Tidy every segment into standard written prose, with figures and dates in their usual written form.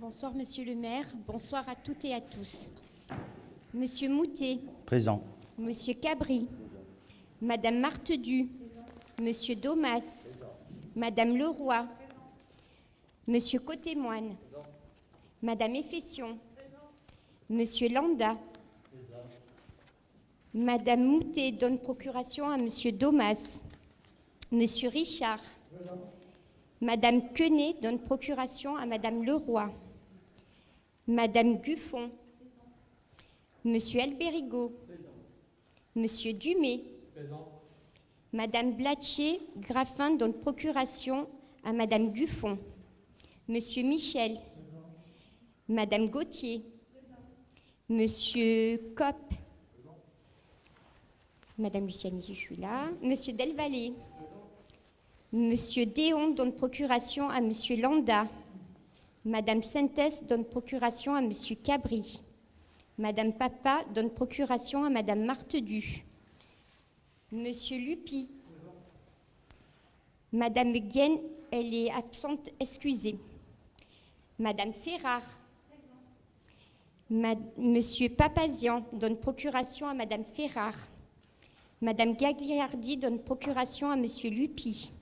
Bonsoir, monsieur le maire. Bonsoir à toutes et à tous. Monsieur Moutet. Présent. Monsieur Cabri. Madame Martedu. Monsieur Domas. Madame Leroy. Monsieur Côté-Moine. Madame Effession. Monsieur Landa. Madame Moutet donne procuration à monsieur Domas. Monsieur Richard. Madame Quenet donne procuration à madame Leroy. Madame Guffon. Monsieur Albérigo. Monsieur Dumay. Madame Blatcher-Graffin donne procuration à madame Guffon. Monsieur Michel. Madame Gauthier. Monsieur Kopp. Madame Luciani, je suis là. Monsieur Delvalle. Monsieur Déon donne procuration à monsieur Landa. Madame Sintès donne procuration à monsieur Cabri. Madame Papa donne procuration à madame Martedu. Monsieur Lupi. Madame Guenne, elle est absente, excusez. Madame Ferrard. Monsieur Papazian donne procuration à madame Ferrard. Madame Gagliardi donne procuration à monsieur Lupi.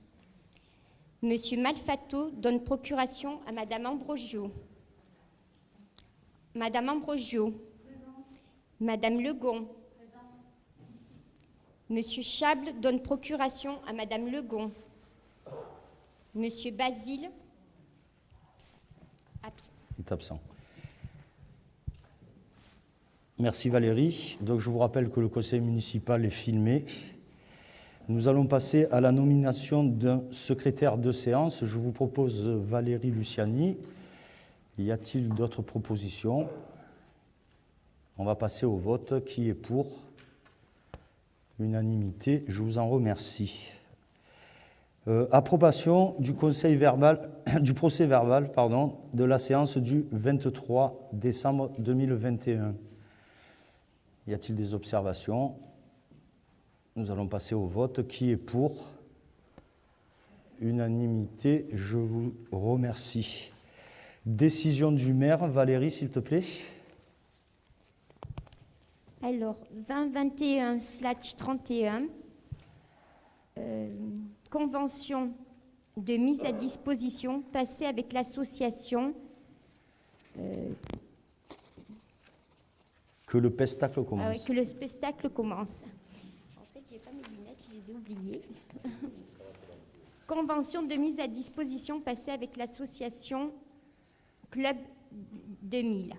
Monsieur Malfato donne procuration à madame Ambrogio. Madame Ambrogio. Madame Legon. Monsieur Chable donne procuration à madame Legon. Monsieur Basile. Absent. Il est absent. Merci Valérie. Donc je vous rappelle que le conseil municipal est filmé. Nous allons passer à la nomination d'un secrétaire de séance. Je vous propose Valérie Luciani. Y a-t-il d'autres propositions? On va passer au vote. Qui est pour? Unanimité. Je vous en remercie. Approbation du procès verbal de la séance du 23 décembre 2021. Y a-t-il des observations? Nous allons passer au vote. Qui est pour? Unanimité. Je vous remercie. Décision du maire. Valérie, s'il te plaît. Alors, 2021/31, convention de mise à disposition passée avec l'association Que le pestacle commence. que le spectacle commence. En fait, je n'ai pas mes lunettes, je les ai oubliées. Convention de mise à disposition passée avec l'association Club 2000.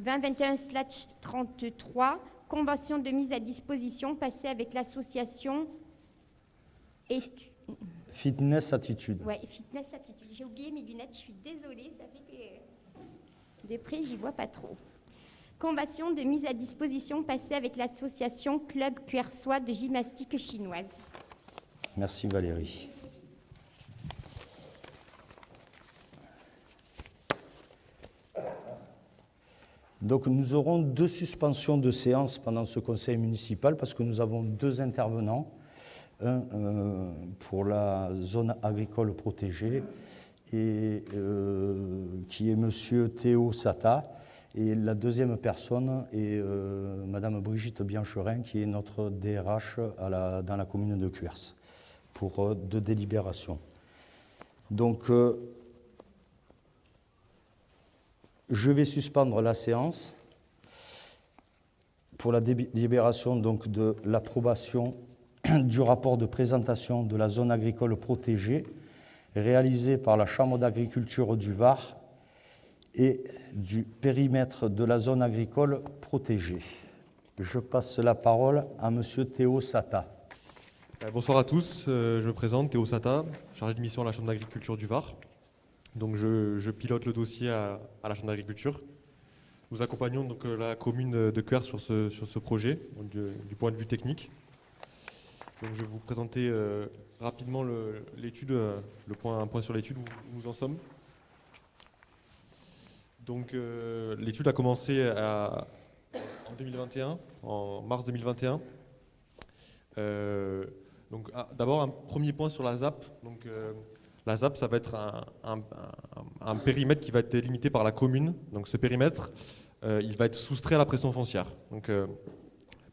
2021/33, convention de mise à disposition passée avec l'association Fitness Attitude. Ouais, Fitness Attitude. J'ai oublié mes lunettes, je suis désolée, ça fait que de près, j'y vois pas trop. Convention de mise à disposition passée avec l'association Club Cuersois de gymnastique chinoise. Merci Valérie. Donc nous aurons 2 suspensions de séance pendant ce conseil municipal parce que nous avons 2 intervenants. Un pour la zone agricole protégée et qui est monsieur Théo Sata. Et la deuxième personne est madame Brigitte Biancherin qui est notre DRH dans la commune de Cuers pour 2 délibérations. Donc je vais suspendre la séance pour la délibération donc de l'approbation du rapport de présentation de la zone agricole protégée réalisé par la Chambre d'agriculture du Var et du périmètre de la zone agricole protégée. Je passe la parole à monsieur Théo Sata. Bonsoir à tous, je me présente, Théo Sata, chargé de mission à la Chambre d'agriculture du Var. Donc je pilote le dossier à la Chambre d'agriculture. Nous accompagnons donc la commune de Cuers sur ce projet, donc du point de vue technique. Donc je vais vous présenter rapidement l'étude, un point sur l'étude où nous en sommes. Donc l'étude a commencé en 2021, en mars 2021. Donc d'abord un premier point sur la ZAP. Donc La ZAP, ça va être un périmètre qui va être limité par la commune. Donc ce périmètre, il va être soustrait à la pression foncière. Donc,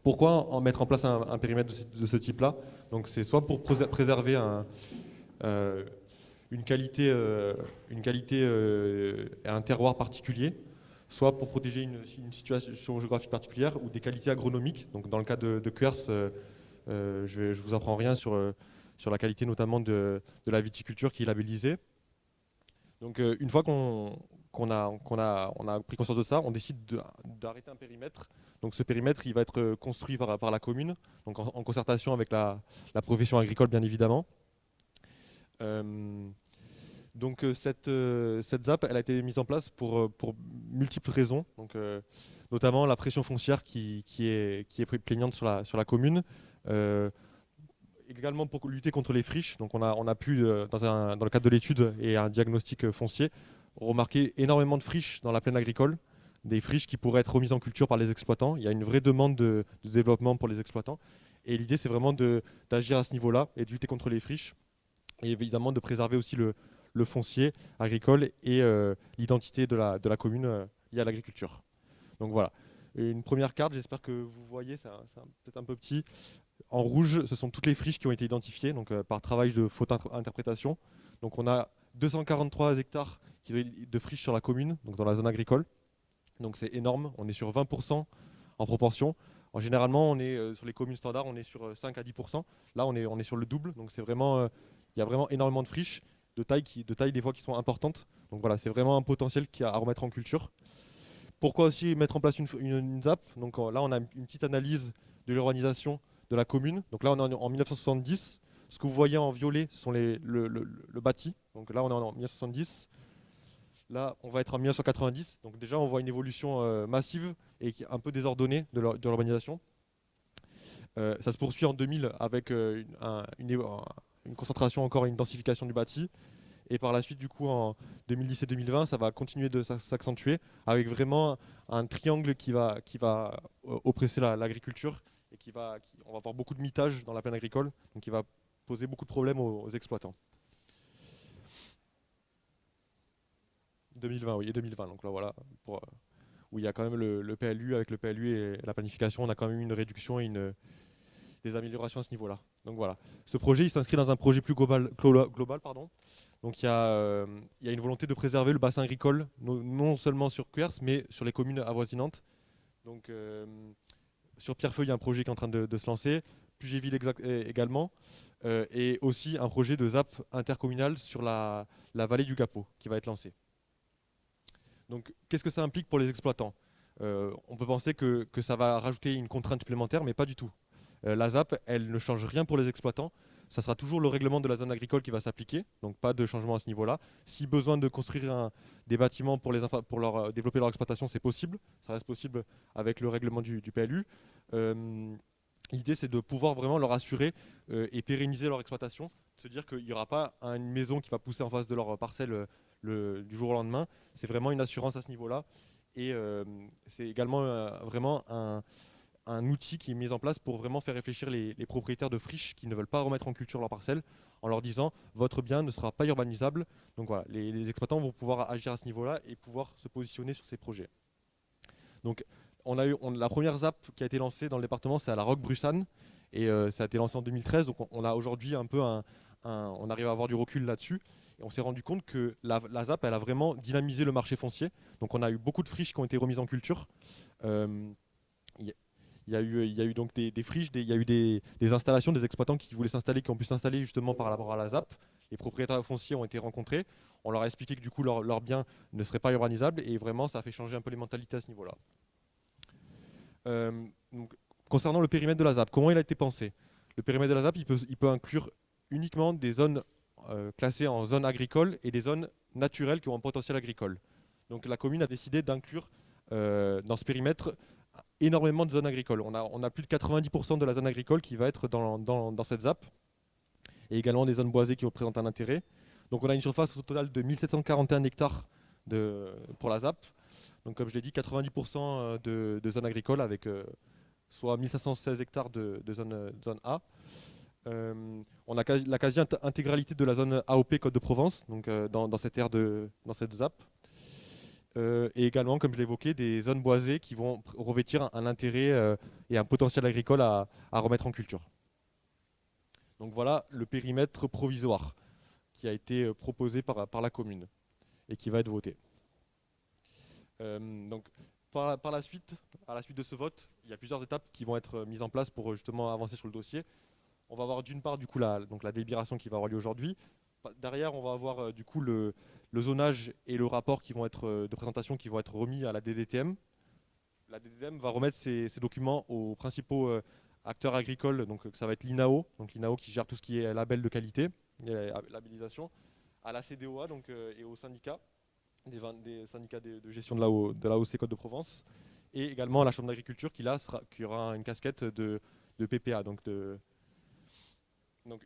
pourquoi mettre en place un périmètre de ce type-là? Donc c'est soit pour préserver une qualité et un terroir particulier, soit pour protéger une situation géographique particulière ou des qualités agronomiques. Donc dans le cas de Cuers, je vous apprends rien sur la qualité notamment de la viticulture qui est labellisée. Donc une fois qu'on a pris conscience de ça, on décide d'arrêter un périmètre. Donc ce périmètre, il va être construit par la commune, donc en concertation avec la profession agricole bien évidemment. Donc cette ZAP, elle a été mise en place pour multiples raisons, donc, notamment la pression foncière qui est plaignante sur la commune, également pour lutter contre les friches. Donc on a pu, dans le cadre de l'étude et un diagnostic foncier, remarquer énormément de friches dans la plaine agricole, des friches qui pourraient être remises en culture par les exploitants. Il y a une vraie demande de développement pour les exploitants. Et l'idée, c'est vraiment d'agir à ce niveau-là et de lutter contre les friches. Et évidemment de préserver aussi le foncier agricole et l'identité de la commune liée à l'agriculture. Donc voilà, une première carte, j'espère que vous voyez, c'est peut-être un peu petit. En rouge, ce sont toutes les friches qui ont été identifiées donc, par travail de faute interprétation. Donc on a 243 hectares de friches sur la commune, donc dans la zone agricole. Donc c'est énorme, on est sur 20% en proportion. Généralement, on est sur les communes standards, on est sur 5 à 10%. Là, on est sur le double, donc c'est vraiment, il y a vraiment énormément de friches, de taille des fois qui sont importantes. Donc voilà, c'est vraiment un potentiel à remettre en culture. Pourquoi aussi mettre en place une ZAP? Donc là, on a une petite analyse de l'urbanisation de la commune. Donc là, on est en 1970. Ce que vous voyez en violet, ce sont le bâti. Donc là, on est en 1970. Là, on va être en 1990. Donc déjà, on voit une évolution massive et un peu désordonnée de l'urbanisation. Ça se poursuit en 2000 avec une concentration encore, une densification du bâti. Et par la suite, du coup, en 2010 et 2020, ça va continuer de s'accentuer avec vraiment un triangle qui va oppresser l'agriculture et on va avoir beaucoup de mitage dans la plaine agricole, donc qui va poser beaucoup de problèmes aux exploitants. 2020, oui, et 2020. Donc là, voilà, où il y a quand même le PLU. Avec le PLU et la planification, on a quand même une réduction et des améliorations à ce niveau-là. Donc voilà. Ce projet, il s'inscrit dans un projet plus global, pardon. Donc il y a une volonté de préserver le bassin agricole, non seulement sur Cuers, mais sur les communes avoisinantes. Donc sur Pierrefeuille, il y a un projet qui est en train de se lancer, Puget-Ville également, et aussi un projet de ZAP intercommunal sur la vallée du Gapot qui va être lancé. Donc qu'est-ce que ça implique pour les exploitants? On peut penser que ça va rajouter une contrainte supplémentaire, mais pas du tout. La ZAP, elle ne change rien pour les exploitants. Ça sera toujours le règlement de la zone agricole qui va s'appliquer, donc pas de changement à ce niveau-là. Si besoin de construire des bâtiments pour développer leur exploitation, c'est possible. Ça reste possible avec le règlement du PLU. L'idée, c'est de pouvoir vraiment leur assurer et pérenniser leur exploitation, de se dire qu'il n'y aura pas une maison qui va pousser en face de leur parcelle du jour au lendemain. C'est vraiment une assurance à ce niveau-là. Et c'est également vraiment un outil qui est mis en place pour vraiment faire réfléchir les propriétaires de friches qui ne veulent pas remettre en culture leur parcelle en leur disant votre bien ne sera pas urbanisable. Donc voilà, les exploitants vont pouvoir agir à ce niveau-là et pouvoir se positionner sur ces projets. Donc la première ZAP qui a été lancée dans le département, c'est à la Roque-Brussanne et ça a été lancé en 2013. Donc on a aujourd'hui un peu on arrive à avoir du recul là-dessus. Et on s'est rendu compte que la ZAP, elle a vraiment dynamisé le marché foncier. Donc on a eu beaucoup de friches qui ont été remises en culture. Il y a eu donc des friches, il y a eu des installations, des exploitants qui voulaient s'installer, qui ont pu s'installer justement par rapport à la ZAP. Les propriétaires fonciers ont été rencontrés. On leur a expliqué que du coup leur bien ne serait pas urbanisables et vraiment ça a fait changer un peu les mentalités à ce niveau-là. Donc, concernant le périmètre de la ZAP, comment il a été pensé? Le périmètre de la ZAP, il peut inclure uniquement des zones classées en zone agricole et des zones naturelles qui ont un potentiel agricole. Donc la commune a décidé d'inclure dans ce périmètre énormément de zones agricoles. On a plus de 90% de la zone agricole qui va être dans cette ZAP, et également des zones boisées qui représentent un intérêt. Donc on a une surface au total de 1741 hectares pour la ZAP. Donc comme je l'ai dit, 90% de zones agricoles avec soit 1516 hectares de zone A. On a la quasi-intégralité de la zone AOP Côte de Provence, donc dans cette aire dans cette ZAP. Et également, comme je l'évoquais, des zones boisées qui vont revêtir un intérêt et un potentiel agricole à remettre en culture. Donc voilà le périmètre provisoire qui a été proposé par la commune et qui va être voté. Donc par la suite, à la suite de ce vote, il y a plusieurs étapes qui vont être mises en place pour justement avancer sur le dossier. On va avoir d'une part du coup la délibération qui va avoir lieu aujourd'hui. Derrière, on va avoir du coup le zonage et le rapport qui vont être de présentation qui vont être remis à la DDTM. La DDTM va remettre ces documents aux principaux acteurs agricoles, donc ça va être l'INAO, donc l'INAO qui gère tout ce qui est label de qualité, et labellisation, à la CDOA et aux syndicats, des syndicats de gestion de la l'AOC Côte de Provence, et également à la Chambre d'agriculture qui aura une casquette de PPA. Donc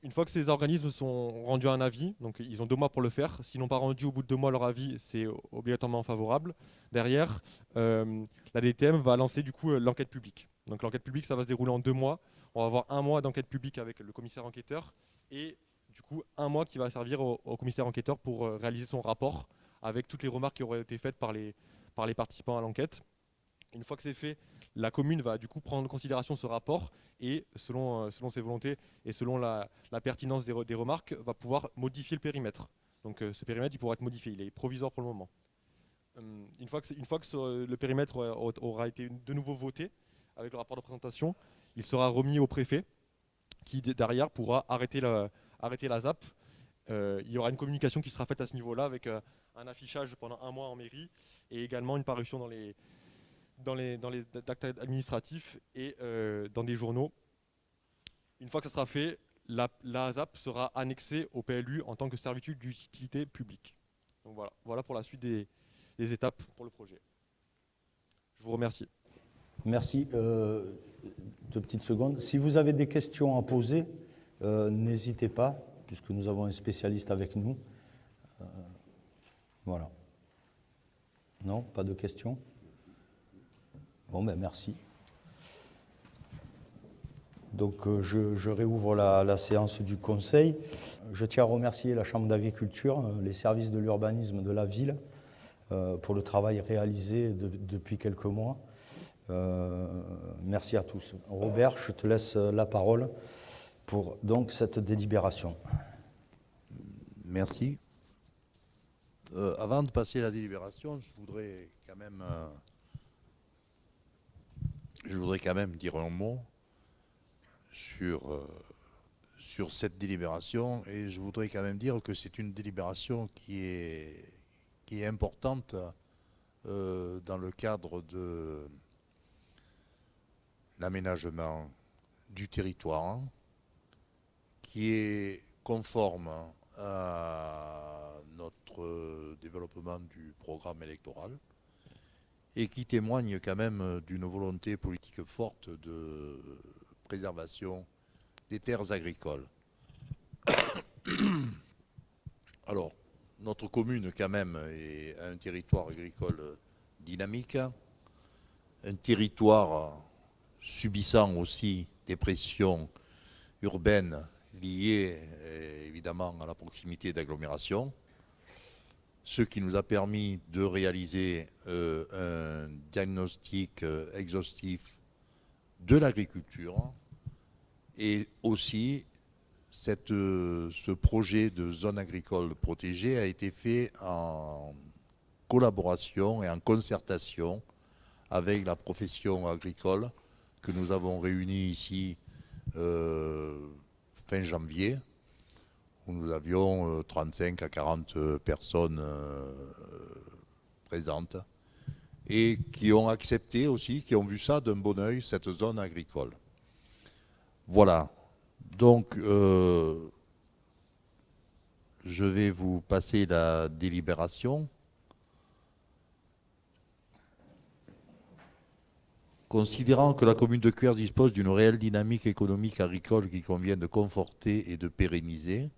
une fois que ces organismes sont rendus un avis, donc ils ont 2 mois pour le faire. S'ils n'ont pas rendu au bout de 2 mois leur avis, c'est obligatoirement favorable. Derrière, la DTM va lancer du coup l'enquête publique. Donc l'enquête publique, ça va se dérouler en 2 mois. On va avoir 1 mois d'enquête publique avec le commissaire enquêteur et du coup 1 mois qui va servir au commissaire enquêteur pour réaliser son rapport avec toutes les remarques qui auraient été faites par les participants à l'enquête. Une fois que c'est fait, la commune va du coup prendre en considération ce rapport et selon ses volontés et selon la pertinence des remarques, va pouvoir modifier le périmètre. Donc ce périmètre, il pourra être modifié, il est provisoire pour le moment. Une fois que le périmètre aura été de nouveau voté avec le rapport de présentation, il sera remis au préfet qui derrière pourra arrêter la ZAP. Il y aura une communication qui sera faite à ce niveau-là avec un affichage pendant 1 mois en mairie et également une parution dans les actes administratifs et dans des journaux. Une fois que ça sera fait, la ZAP sera annexée au PLU en tant que servitude d'utilité publique. Donc voilà pour la suite des étapes pour le projet. Je vous remercie. Merci. 2 petites secondes. Si vous avez des questions à poser, n'hésitez pas, puisque nous avons un spécialiste avec nous. Voilà. Non, pas de questions? Bon, ben merci. Donc je réouvre la séance du Conseil. Je tiens à remercier la Chambre d'agriculture, les services de l'urbanisme de la ville, pour le travail réalisé depuis quelques mois. Merci à tous. Robert, je te laisse la parole pour donc cette délibération. Merci. Avant de passer à la délibération, je voudrais quand même dire un mot sur cette délibération, et je voudrais quand même dire que c'est une délibération qui est importante dans le cadre de l'aménagement du territoire, qui est conforme à notre développement du programme électoral et qui témoigne quand même d'une volonté politique forte de préservation des terres agricoles. Alors, notre commune quand même est un territoire agricole dynamique, un territoire subissant aussi des pressions urbaines liées évidemment à la proximité d'agglomérations, ce qui nous a permis de réaliser un diagnostic exhaustif de l'agriculture et aussi ce projet de zone agricole protégée a été fait en collaboration et en concertation avec la profession agricole que nous avons réunie ici fin janvier, où nous avions 35 à 40 personnes présentes et qui ont accepté aussi, qui ont vu ça d'un bon œil, cette zone agricole. Voilà. Donc, je vais vous passer la délibération. Considérant que la commune de Cuers dispose d'une réelle dynamique économique agricole qu'il convient de conforter et de pérenniser,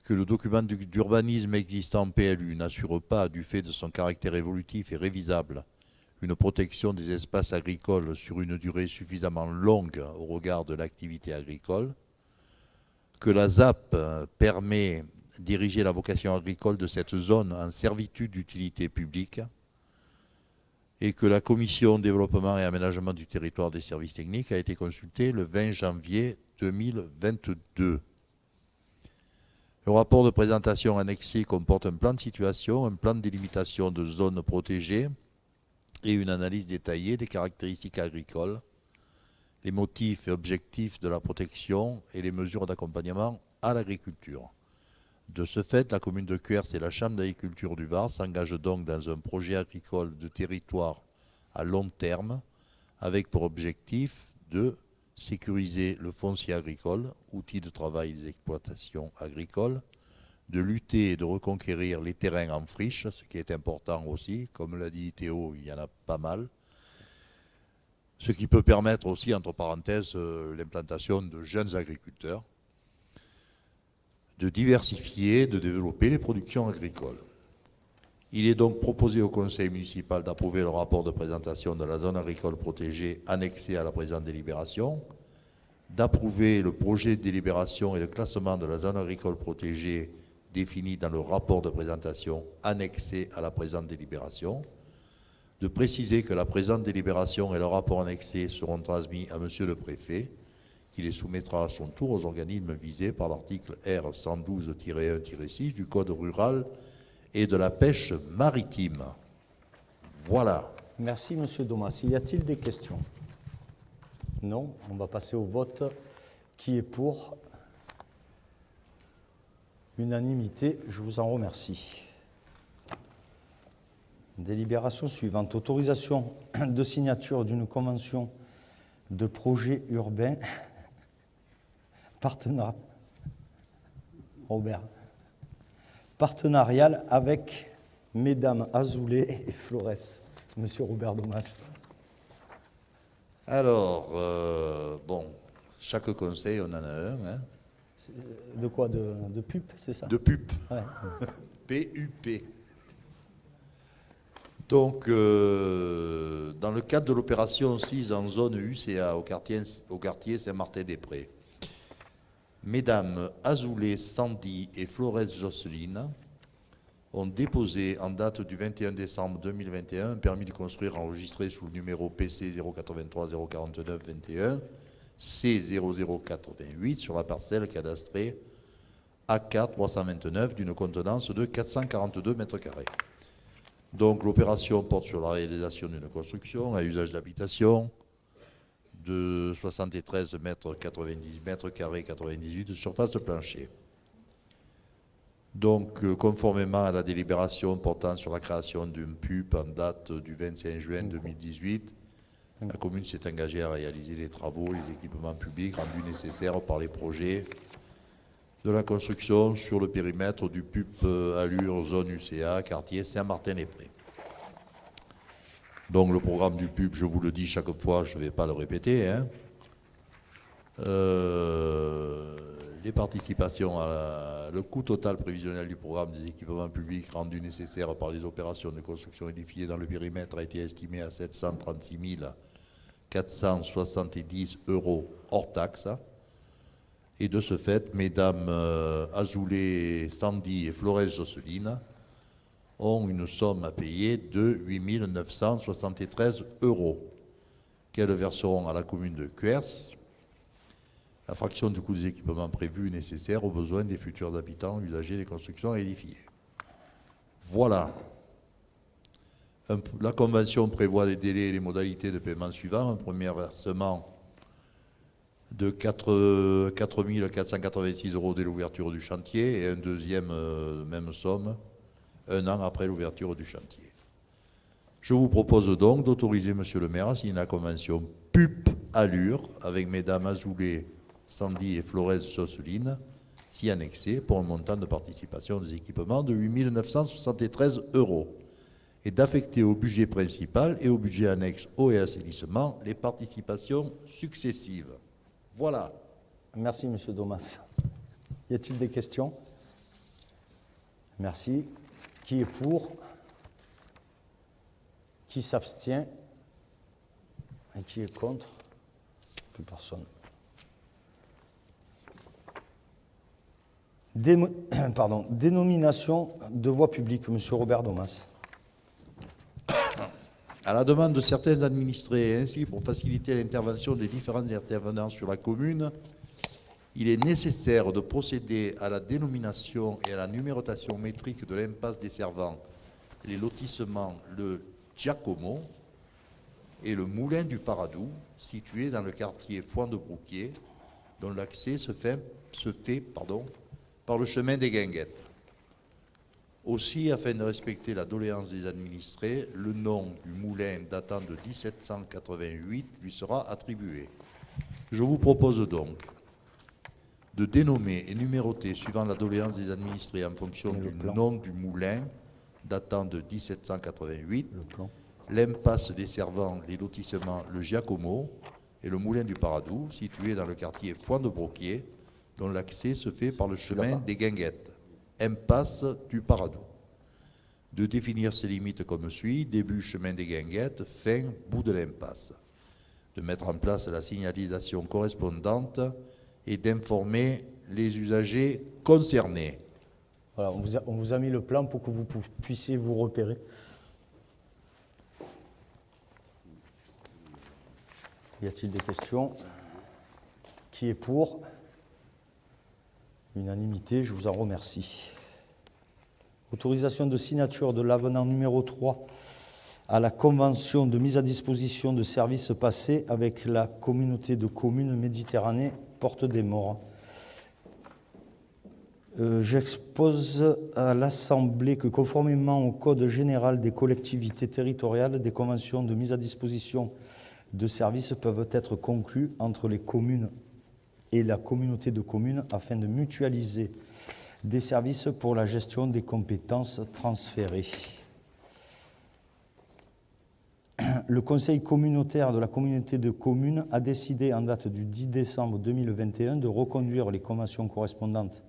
que le document d'urbanisme existant PLU n'assure pas, du fait de son caractère évolutif et révisable, une protection des espaces agricoles sur une durée suffisamment longue au regard de l'activité agricole, que la ZAP permet de diriger la vocation agricole de cette zone en servitude d'utilité publique et que la Commission développement et aménagement du territoire des services techniques a été consultée le 20 janvier 2022. Le rapport de présentation annexé comporte un plan de situation, un plan de délimitation de zones protégées et une analyse détaillée des caractéristiques agricoles, les motifs et objectifs de la protection et les mesures d'accompagnement à l'agriculture. De ce fait, la commune de Cuers et la Chambre d'agriculture du Var s'engagent donc dans un projet agricole de territoire à long terme avec pour objectif de sécuriser le foncier agricole, outil de travail des exploitations agricoles, de lutter et de reconquérir les terrains en friche, ce qui est important aussi, comme l'a dit Théo, il y en a pas mal, ce qui peut permettre aussi, entre parenthèses, l'implantation de jeunes agriculteurs, de diversifier, de développer les productions agricoles. Il est donc proposé au conseil municipal d'approuver le rapport de présentation de la zone agricole protégée annexé à la présente délibération, d'approuver le projet de délibération et le classement de la zone agricole protégée défini dans le rapport de présentation annexé à la présente délibération, de préciser que la présente délibération et le rapport annexé seront transmis à Monsieur le Préfet, qui les soumettra à son tour aux organismes visés par l'article R 112-1-6 du Code rural et de la pêche maritime. Voilà. Merci, Monsieur Domas. Y a-t-il des questions? Non. On va passer au vote. Qui est pour? Unanimité. Je vous en remercie. Délibération suivante. Autorisation de signature d'une convention de projet urbain partenarial avec Mesdames Azoulay et Flores. Monsieur Robert Domas. Alors, bon, chaque conseil, on en a un. Hein. De quoi? De PUP, c'est ça? De PUP. Ouais. PUP. Donc, dans le cadre de l'opération 6 en zone UCA au quartier Saint-Martin-des-Prés, Mesdames Azoulay Sandy et Flores Jocelyne ont déposé en date du 21 décembre 2021 un permis de construire enregistré sous le numéro PC 083 049 21 C0088 sur la parcelle cadastrée A4 329 d'une contenance de 442 mètres carrés. Donc l'opération porte sur la réalisation d'une construction à usage d'habitation de 73 mètres carrés 98 de surface plancher. Donc, conformément à la délibération portant sur la création d'une PUP en date du 25 juin 2018, la commune s'est engagée à réaliser les travaux, les équipements publics rendus nécessaires par les projets de la construction sur le périmètre du PUP Allure zone UCA, quartier Saint-Martin-les-Prés. Donc le programme du PUP, je vous le dis chaque fois, je ne vais pas le répéter. Hein. Les participations, le coût total prévisionnel du programme des équipements publics rendus nécessaires par les opérations de construction édifiées dans le périmètre a été estimé à 736 470 € hors taxe. Et de ce fait, Mesdames Azoulay, Sandy et Flores Jocelyne ont une somme à payer de 8 973 € qu'elles verseront à la commune de Cuers, la fraction du coût des équipements prévus nécessaires aux besoins des futurs habitants usagers des constructions édifiées. Voilà. La convention prévoit les délais et les modalités de paiement suivants. Un premier versement de 4 486 € dès l'ouverture du chantier et un deuxième, même somme, un an après l'ouverture du chantier. Je vous propose donc d'autoriser Monsieur le maire à signer la convention PUP Allure avec Mesdames Azoulay, Sandy et Flores Jocelyne, si annexée pour un montant de participation des équipements de 8 973 € et d'affecter au budget principal et au budget annexe eau et assainissement les participations successives. Voilà. Merci, Monsieur Domas. Y a-t-il des questions? Merci. Qui est pour? Qui s'abstient? Et qui est contre? Plus personne. Dénomination de voie publique, Monsieur Robert Domas. À la demande de certains administrés, et ainsi pour faciliter l'intervention des différents intervenants sur la commune, il est nécessaire de procéder à la dénomination et à la numérotation métrique de l'impasse desservant les lotissements Le Giacomo et le Moulin du Paradou, situés dans le quartier Foin-de-Brouquier, dont l'accès se fait par le chemin des Guinguettes. Aussi, afin de respecter la doléance des administrés, le nom du moulin datant de 1788 lui sera attribué. Je vous propose donc de dénommer et numéroter, suivant la doléance des administrés en fonction du nom du moulin datant de 1788, l'impasse desservant les lotissements Le Giacomo et le Moulin du Paradou, situés dans le quartier Foin-de-Brouquier, dont l'accès se fait par le chemin des Guinguettes, impasse du Paradou. De définir ses limites comme suit: début chemin des Guinguettes, fin bout de l'impasse. De mettre en place la signalisation correspondante et d'informer les usagers concernés. Voilà, on vous a mis le plan pour que vous puissiez vous repérer. Y a-t-il des questions? Qui est pour? Unanimité, je vous en remercie. Autorisation de signature de l'avenant numéro 3 à la convention de mise à disposition de services passés avec la communauté de communes Méditerranée Porte des Morts. J'expose à l'Assemblée que conformément au Code général des collectivités territoriales, des conventions de mise à disposition de services peuvent être conclues entre les communes et la communauté de communes afin de mutualiser des services pour la gestion des compétences transférées. Le Conseil communautaire de la communauté de communes a décidé en date du 10 décembre 2021 de reconduire les conventions correspondantes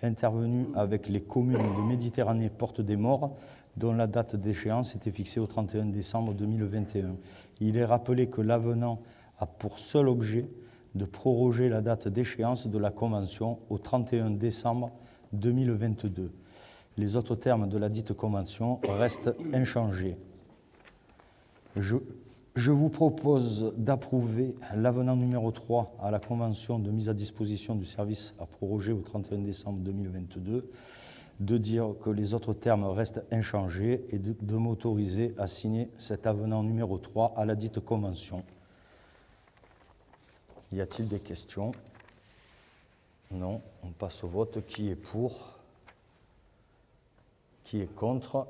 intervenues avec les communes de Méditerranée Porte des Morts, dont la date d'échéance était fixée au 31 décembre 2021. Il est rappelé que l'avenant a pour seul objet de proroger la date d'échéance de la convention au 31 décembre 2022. Les autres termes de la dite convention restent inchangés. Je vous propose d'approuver l'avenant numéro 3 à la convention de mise à disposition du service à proroger au 31 décembre 2022, de dire que les autres termes restent inchangés et de m'autoriser à signer cet avenant numéro 3 à la dite convention. Y a-t-il des questions? Non, on passe au vote. Qui est pour? Qui est contre?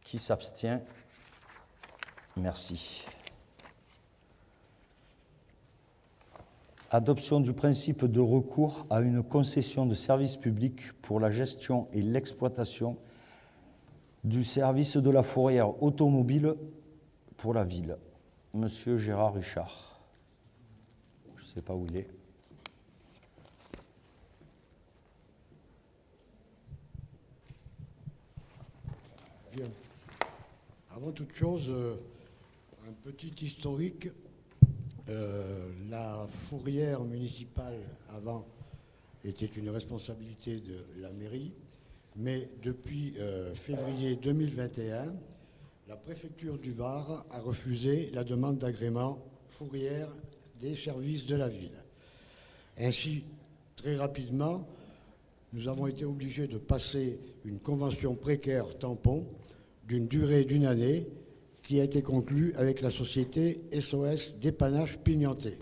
Qui s'abstient? Merci. Adoption du principe de recours à une concession de service public pour la gestion et l'exploitation du service de la fourrière automobile pour la ville. Monsieur Gérard Richard. Je ne sais pas où il est. Bien. Avant toute chose, un petit historique. La fourrière municipale, avant, était une responsabilité de la mairie, mais depuis février 2021, la préfecture du Var a refusé la demande d'agrément fourrière des services de la ville. Ainsi, très rapidement, nous avons été obligés de passer une convention précaire tampon d'une durée d'1 année qui a été conclue avec la société SOS Dépannage Pignanté.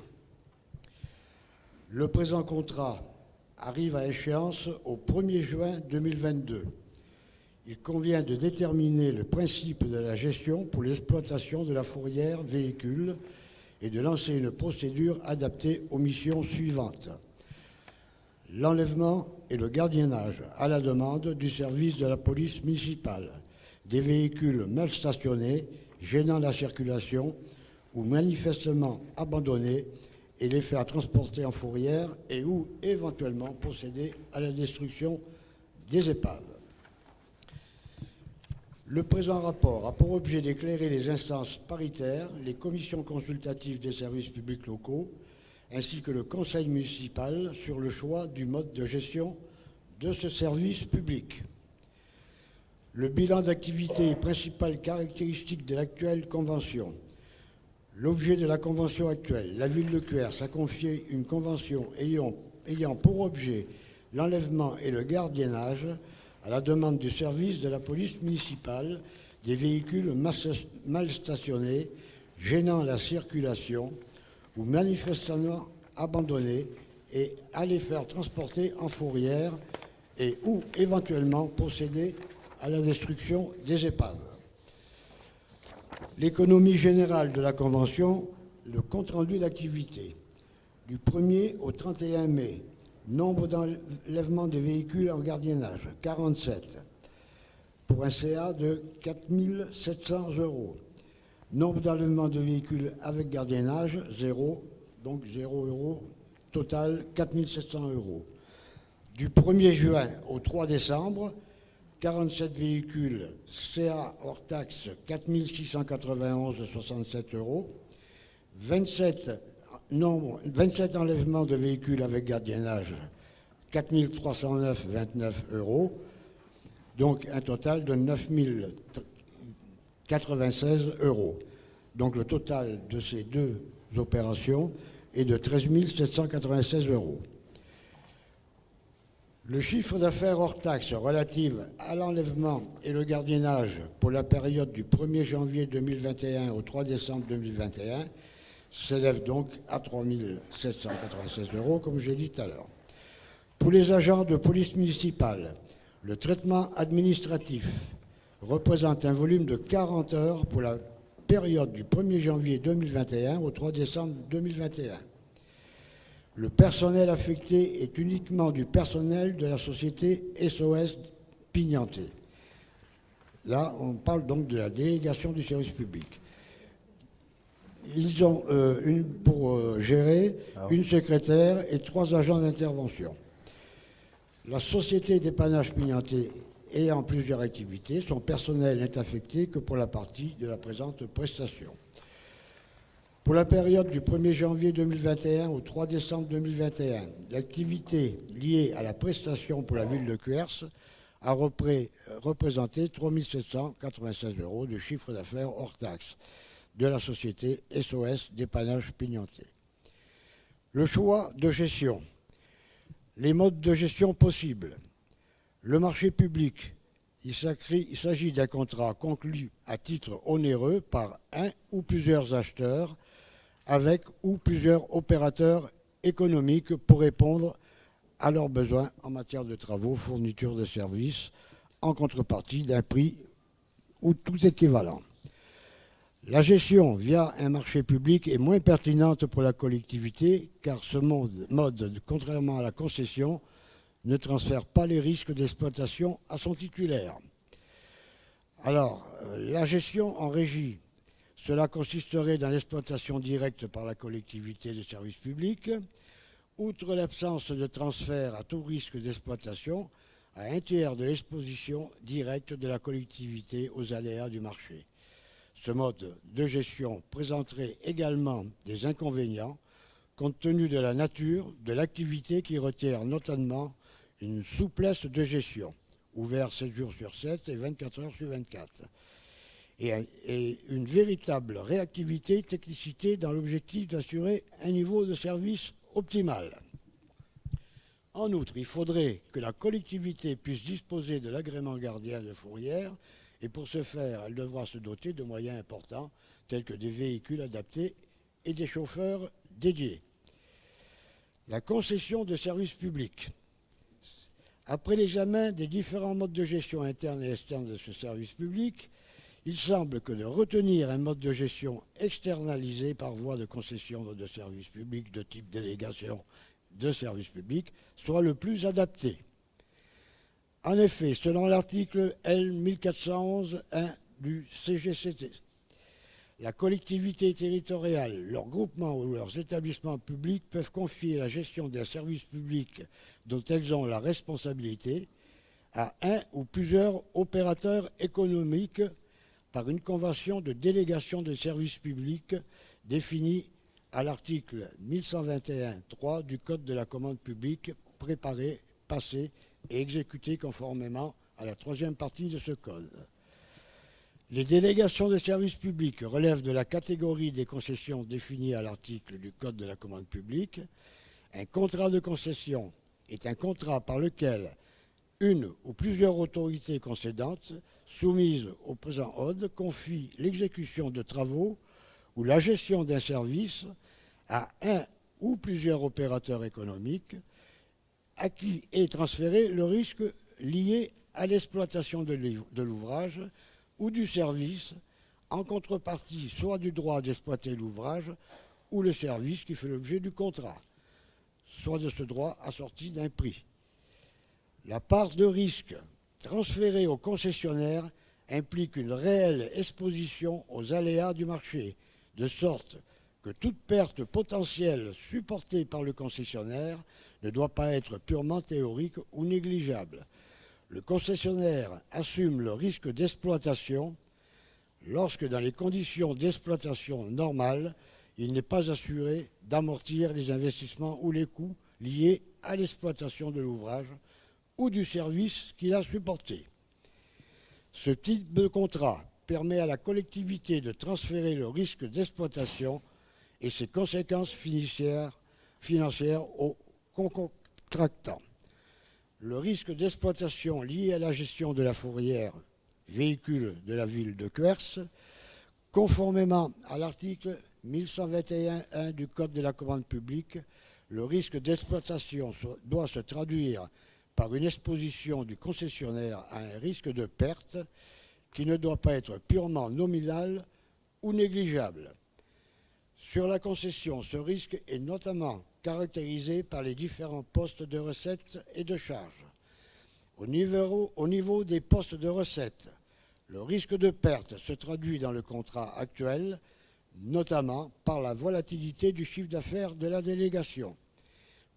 Le présent contrat arrive à échéance au 1er juin 2022. Il convient de déterminer le principe de la gestion pour l'exploitation de la fourrière véhicule et de lancer une procédure adaptée aux missions suivantes. L'enlèvement et le gardiennage à la demande du service de la police municipale des véhicules mal stationnés, gênant la circulation ou manifestement abandonnés et les faire transporter en fourrière et ou éventuellement procéder à la destruction des épaves. Le présent rapport a pour objet d'éclairer les instances paritaires, les commissions consultatives des services publics locaux, ainsi que le conseil municipal sur le choix du mode de gestion de ce service public. Le bilan d'activité et principales caractéristiques de l'actuelle convention. L'objet de la convention actuelle, la ville de Cuers a confié une convention ayant pour objet l'enlèvement et le gardiennage à la demande du service de la police municipale des véhicules mal stationnés, gênant la circulation ou manifestement abandonnés et à les faire transporter en fourrière et ou éventuellement procéder à la destruction des épaves. L'économie générale de la Convention, le compte-rendu d'activité. Du 1er au 31 mai, nombre d'enlèvements de véhicules en gardiennage, 47, pour un CA de 4 700 €. Nombre d'enlèvements de véhicules avec gardiennage, 0, donc 0 €, total 4 700 €. Du 1er juin au 3 décembre, 47 véhicules, CA hors taxe, 4 691,67 €. 27 enlèvements de véhicules avec gardiennage, 4 309,29 €. Donc un total de 9 096 €. Donc le total de ces deux opérations est de 13 796 €. Le chiffre d'affaires hors taxe relatif à l'enlèvement et le gardiennage pour la période du 1er janvier 2021 au 3 décembre 2021 s'élève donc à 3 796 €, comme j'ai dit tout à l'heure. Pour les agents de police municipale, le traitement administratif représente un volume de 40 heures pour la période du 1er janvier 2021 au 3 décembre 2021. Le personnel affecté est uniquement du personnel de la société SOS Pignanté. Là, on parle donc de la délégation du service public. Ils ont pour gérer une secrétaire et 3 agents d'intervention. La société dépannage Pignanté ayant plusieurs activités, son personnel n'est affecté que pour la partie de la présente prestation. Pour la période du 1er janvier 2021 au 3 décembre 2021, l'activité liée à la prestation pour la ville de Cuers a représenté 3 796 € de chiffre d'affaires hors taxe de la société SOS Dépannage Pignanté. Le choix de gestion. Les modes de gestion possibles. Le marché public. Il s'agit d'un contrat conclu à titre onéreux par un ou plusieurs acheteurs avec ou plusieurs opérateurs économiques pour répondre à leurs besoins en matière de travaux, fourniture de services, en contrepartie d'un prix ou tout équivalent. La gestion via un marché public est moins pertinente pour la collectivité car ce mode, contrairement à la concession, ne transfère pas les risques d'exploitation à son titulaire. Alors, la gestion en régie, cela consisterait dans l'exploitation directe par la collectivité des services publics, outre l'absence de transfert à tout risque d'exploitation, à un tiers de l'exposition directe de la collectivité aux aléas du marché. Ce mode de gestion présenterait également des inconvénients compte tenu de la nature de l'activité qui requiert notamment une souplesse de gestion, ouvert 7 jours sur 7 et 24 heures sur 24, et une véritable réactivité et technicité dans l'objectif d'assurer un niveau de service optimal. En outre, il faudrait que la collectivité puisse disposer de l'agrément gardien de fourrière et pour ce faire, elle devra se doter de moyens importants tels que des véhicules adaptés et des chauffeurs dédiés. La concession de services publics. Après l'examen des différents modes de gestion interne et externe de ce service public, il semble que de retenir un mode de gestion externalisé par voie de concession de services publics de type délégation de services publics soit le plus adapté. En effet, selon l'article L 1411-1 du CGCT, la collectivité territoriale, leurs groupements ou leurs établissements publics peuvent confier la gestion d'un service public dont elles ont la responsabilité à un ou plusieurs opérateurs économiques par une convention de délégation de services publics définie à l'article 1121.3 du Code de la commande publique, préparée, passée et exécutés conformément à la troisième partie de ce code. Les délégations de services publics relèvent de la catégorie des concessions définies à l'article du Code de la commande publique. Un contrat de concession est un contrat par lequel une ou plusieurs autorités concédantes soumises au présent Code confient l'exécution de travaux ou la gestion d'un service à un ou plusieurs opérateurs économiques à qui est transféré le risque lié à l'exploitation de l'ouvrage ou du service en contrepartie soit du droit d'exploiter l'ouvrage ou le service qui fait l'objet du contrat, soit de ce droit assorti d'un prix. La part de risque transférée au concessionnaire implique une réelle exposition aux aléas du marché, de sorte que toute perte potentielle supportée par le concessionnaire ne doit pas être purement théorique ou négligeable. Le concessionnaire assume le risque d'exploitation lorsque, dans les conditions d'exploitation normales, il n'est pas assuré d'amortir les investissements ou les coûts liés à l'exploitation de l'ouvrage ou du service qu'il a supporté. Ce type de contrat permet à la collectivité de transférer le risque d'exploitation et ses conséquences financières au contractant. Le risque d'exploitation lié à la gestion de la fourrière, véhicule de la ville de Cuers, conformément à l'article 1121.1 du Code de la commande publique, le risque d'exploitation doit se traduire par une exposition du concessionnaire à un risque de perte qui ne doit pas être purement nominal ou négligeable. Sur la concession, ce risque est notamment caractérisé par les différents postes de recettes et de charges. Au niveau des postes de recettes, le risque de perte se traduit dans le contrat actuel, notamment par la volatilité du chiffre d'affaires de la délégation.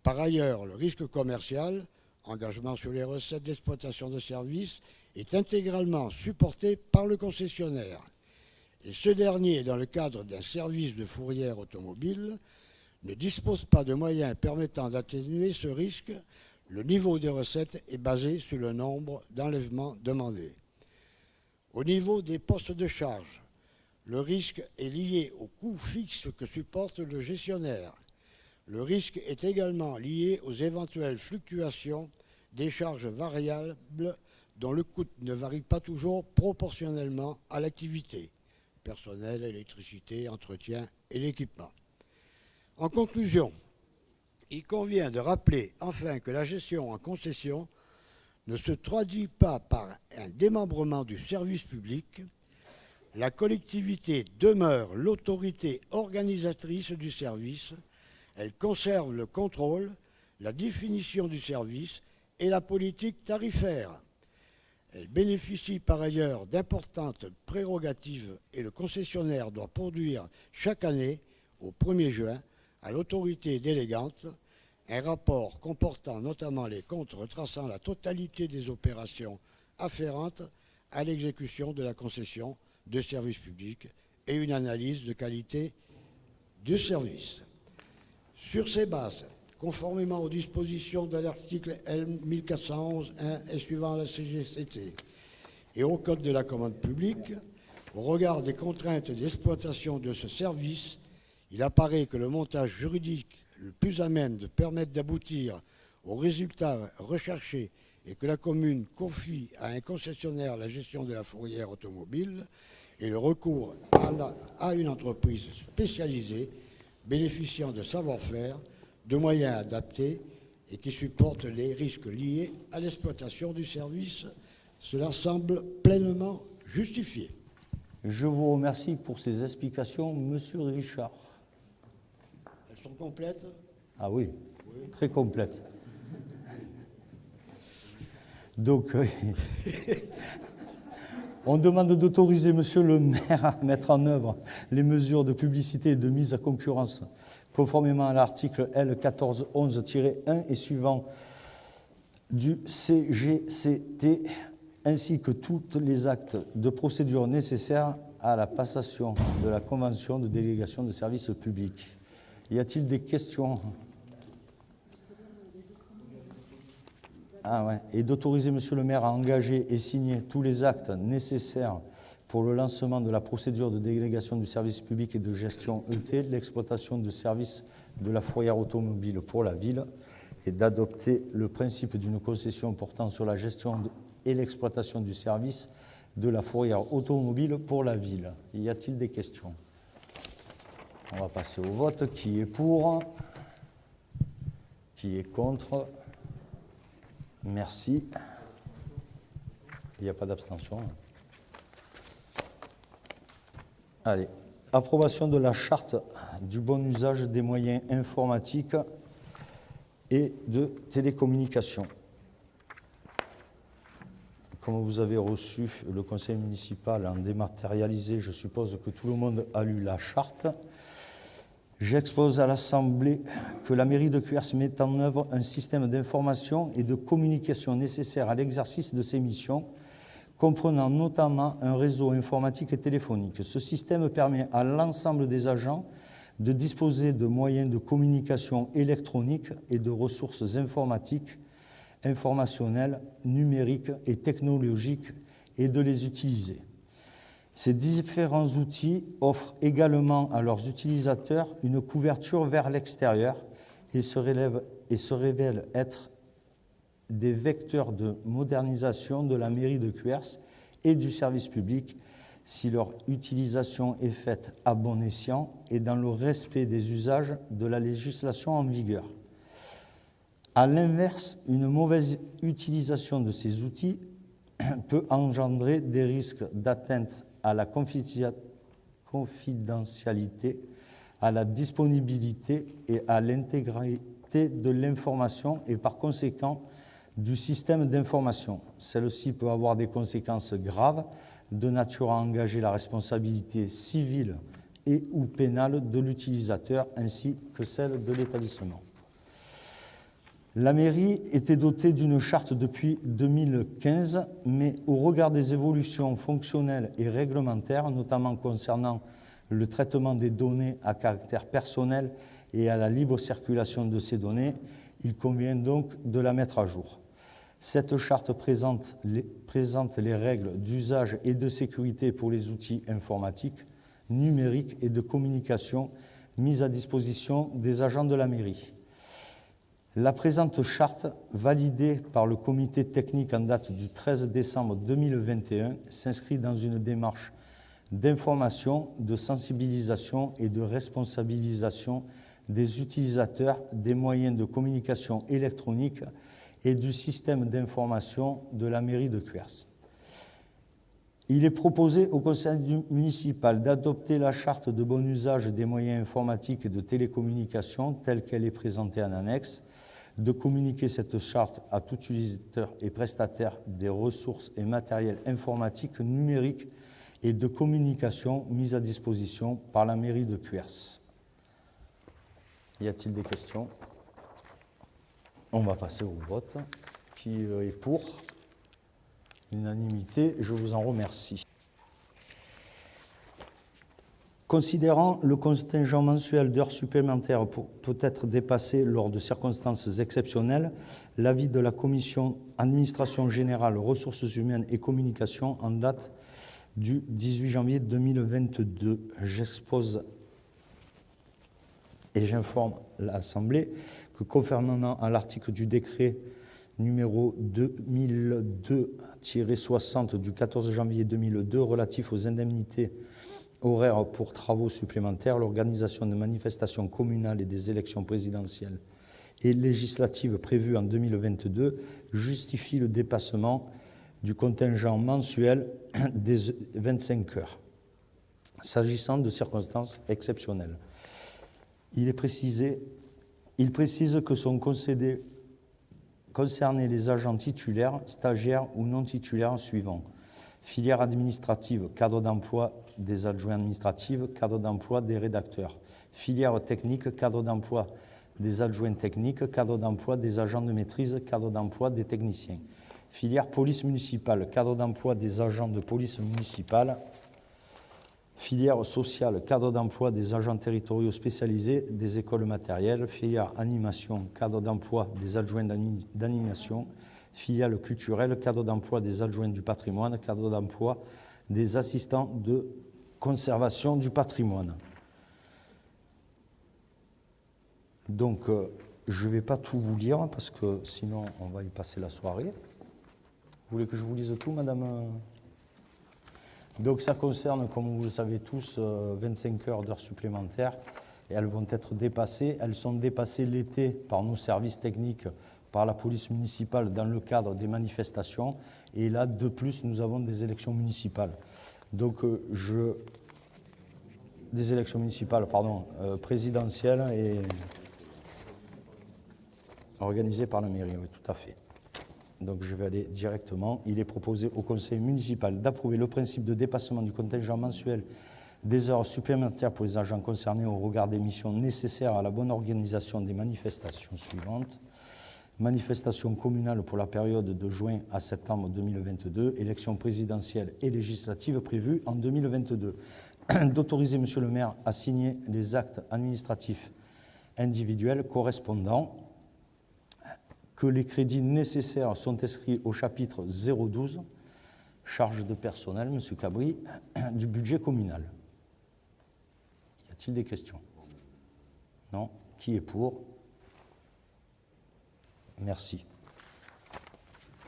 Par ailleurs, le risque commercial, engagement sur les recettes d'exploitation de services, est intégralement supporté par le concessionnaire. Et ce dernier, dans le cadre d'un service de fourrière automobile, ne dispose pas de moyens permettant d'atténuer ce risque. Le niveau des recettes est basé sur le nombre d'enlèvements demandés. Au niveau des postes de charge, le risque est lié au coût fixe que supporte le gestionnaire. Le risque est également lié aux éventuelles fluctuations des charges variables dont le coût ne varie pas toujours proportionnellement à l'activité, personnel, électricité, entretien et l'équipement. En conclusion, il convient de rappeler enfin que la gestion en concession ne se traduit pas par un démembrement du service public. La collectivité demeure l'autorité organisatrice du service. Elle conserve le contrôle, la définition du service et la politique tarifaire. Elle bénéficie par ailleurs d'importantes prérogatives et le concessionnaire doit produire chaque année, au 1er juin, à l'autorité délégante, un rapport comportant notamment les comptes retraçant la totalité des opérations afférentes à l'exécution de la concession de service public et une analyse de qualité du service. Sur ces bases, conformément aux dispositions de l'article L. 1411.1 et suivant la CGCT et au Code de la commande publique, au regard des contraintes d'exploitation de ce service, il apparaît que le montage juridique le plus à même de permettre d'aboutir aux résultats recherchés et que la commune confie à un concessionnaire la gestion de la fourrière automobile et le recours à une entreprise spécialisée bénéficiant de savoir-faire, de moyens adaptés et qui supporte les risques liés à l'exploitation du service. Cela semble pleinement justifié. Je vous remercie pour ces explications, Monsieur Richard. Elles sont complètes ? Ah oui, très complètes. Donc, on demande d'autoriser Monsieur le maire à mettre en œuvre les mesures de publicité et de mise à concurrence conformément à l'article L. 1411-1 et suivant du CGCT, ainsi que tous les actes de procédure nécessaires à la passation de la convention de délégation de services publics. Y a-t-il des questions ? Et d'autoriser Monsieur le maire à engager et signer tous les actes nécessaires pour le lancement de la procédure de délégation du service public et de gestion ET de l'exploitation de services de la fourrière automobile pour la ville et d'adopter le principe d'une concession portant sur la gestion et l'exploitation du service de la fourrière automobile pour la ville. Y a-t-il des questions? On va passer au vote. Qui est pour? Qui est contre? Merci. Il n'y a pas d'abstention. Allez. Approbation de la charte du bon usage des moyens informatiques et de télécommunications. Comme vous avez reçu le conseil municipal en dématérialisé, je suppose que tout le monde a lu la charte. J'expose à l'Assemblée que la mairie de Cuers met en œuvre un système d'information et de communication nécessaire à l'exercice de ses missions, comprenant notamment un réseau informatique et téléphonique. Ce système permet à l'ensemble des agents de disposer de moyens de communication électronique et de ressources informatiques, informationnelles, numériques et technologiques et de les utiliser. Ces différents outils offrent également à leurs utilisateurs une couverture vers l'extérieur et se révèlent être des vecteurs de modernisation de la mairie de Cuers et du service public si leur utilisation est faite à bon escient et dans le respect des usages de la législation en vigueur. À l'inverse, une mauvaise utilisation de ces outils peut engendrer des risques d'atteinte à la confidentialité, à la disponibilité et à l'intégrité de l'information et par conséquent du système d'information. Celle-ci peut avoir des conséquences graves de nature à engager la responsabilité civile et ou pénale de l'utilisateur ainsi que celle de l'établissement. La mairie était dotée d'une charte depuis 2015, mais au regard des évolutions fonctionnelles et réglementaires, notamment concernant le traitement des données à caractère personnel et à la libre circulation de ces données, il convient donc de la mettre à jour. Cette charte présente les règles d'usage et de sécurité pour les outils informatiques, numériques et de communication mis à disposition des agents de la mairie. La présente charte, validée par le comité technique en date du 13 décembre 2021, s'inscrit dans une démarche d'information, de sensibilisation et de responsabilisation des utilisateurs des moyens de communication électronique et du système d'information de la mairie de Cuers. Il est proposé au conseil municipal d'adopter la charte de bon usage des moyens informatiques et de télécommunications telle qu'elle est présentée en annexe, de communiquer cette charte à tout utilisateur et prestataire des ressources et matériels informatiques, numériques et de communication mis à disposition par la mairie de Cuers. Y a-t-il des questions? On va passer au vote. Qui est pour? Unanimité, je vous en remercie. Considérant le contingent mensuel d'heures supplémentaires peut être dépassé lors de circonstances exceptionnelles, l'avis de la commission administration générale, ressources humaines et communication en date du 18 janvier 2022. J'expose et j'informe l'Assemblée que conformément à l'article du décret numéro 2002-60 du 14 janvier 2002 relatif aux indemnités horaires pour travaux supplémentaires, l'organisation de manifestations communales et des élections présidentielles et législatives prévues en 2022 justifie le dépassement du contingent mensuel des 25 heures, s'agissant de circonstances exceptionnelles. Il précise que sont concernés les agents titulaires, stagiaires ou non titulaires suivants: filière administrative, cadre d'emploi des adjoints administratifs, cadre d'emploi des rédacteurs; filière technique, cadre d'emploi des adjoints techniques, cadre d'emploi des agents de maîtrise, cadre d'emploi des techniciens; filière police municipale, cadre d'emploi des agents de police municipale; filière sociale, cadre d'emploi des agents territoriaux spécialisés des écoles matérielles; filière animation, cadre d'emploi des adjoints d'animation; filiales culturelles, cadre d'emploi des adjoints du patrimoine, cadre d'emploi des assistants de conservation du patrimoine. Donc, je ne vais pas tout vous lire parce que sinon on va y passer la soirée. Vous voulez que je vous lise tout, madame? Donc ça concerne, comme vous le savez tous, 25 heures d'heures supplémentaires et elles vont être dépassées. Elles sont dépassées l'été par nos services techniques, par la police municipale dans le cadre des manifestations. Et là, de plus, nous avons des élections municipales. Donc des élections municipales, pardon, présidentielles et organisées par la mairie, oui, tout à fait. Donc je vais aller directement. Il est proposé au conseil municipal d'approuver le principe de dépassement du contingent mensuel des heures supplémentaires pour les agents concernés au regard des missions nécessaires à la bonne organisation des manifestations suivantes. Manifestations communales pour la période de juin à septembre 2022, élections présidentielles et législatives prévues en 2022. D'autoriser M. le maire à signer les actes administratifs individuels correspondants, que les crédits nécessaires sont inscrits au chapitre 012, charges de personnel, M. Cabri, du budget communal. Y a-t-il des questions? Non? Qui est pour? Merci.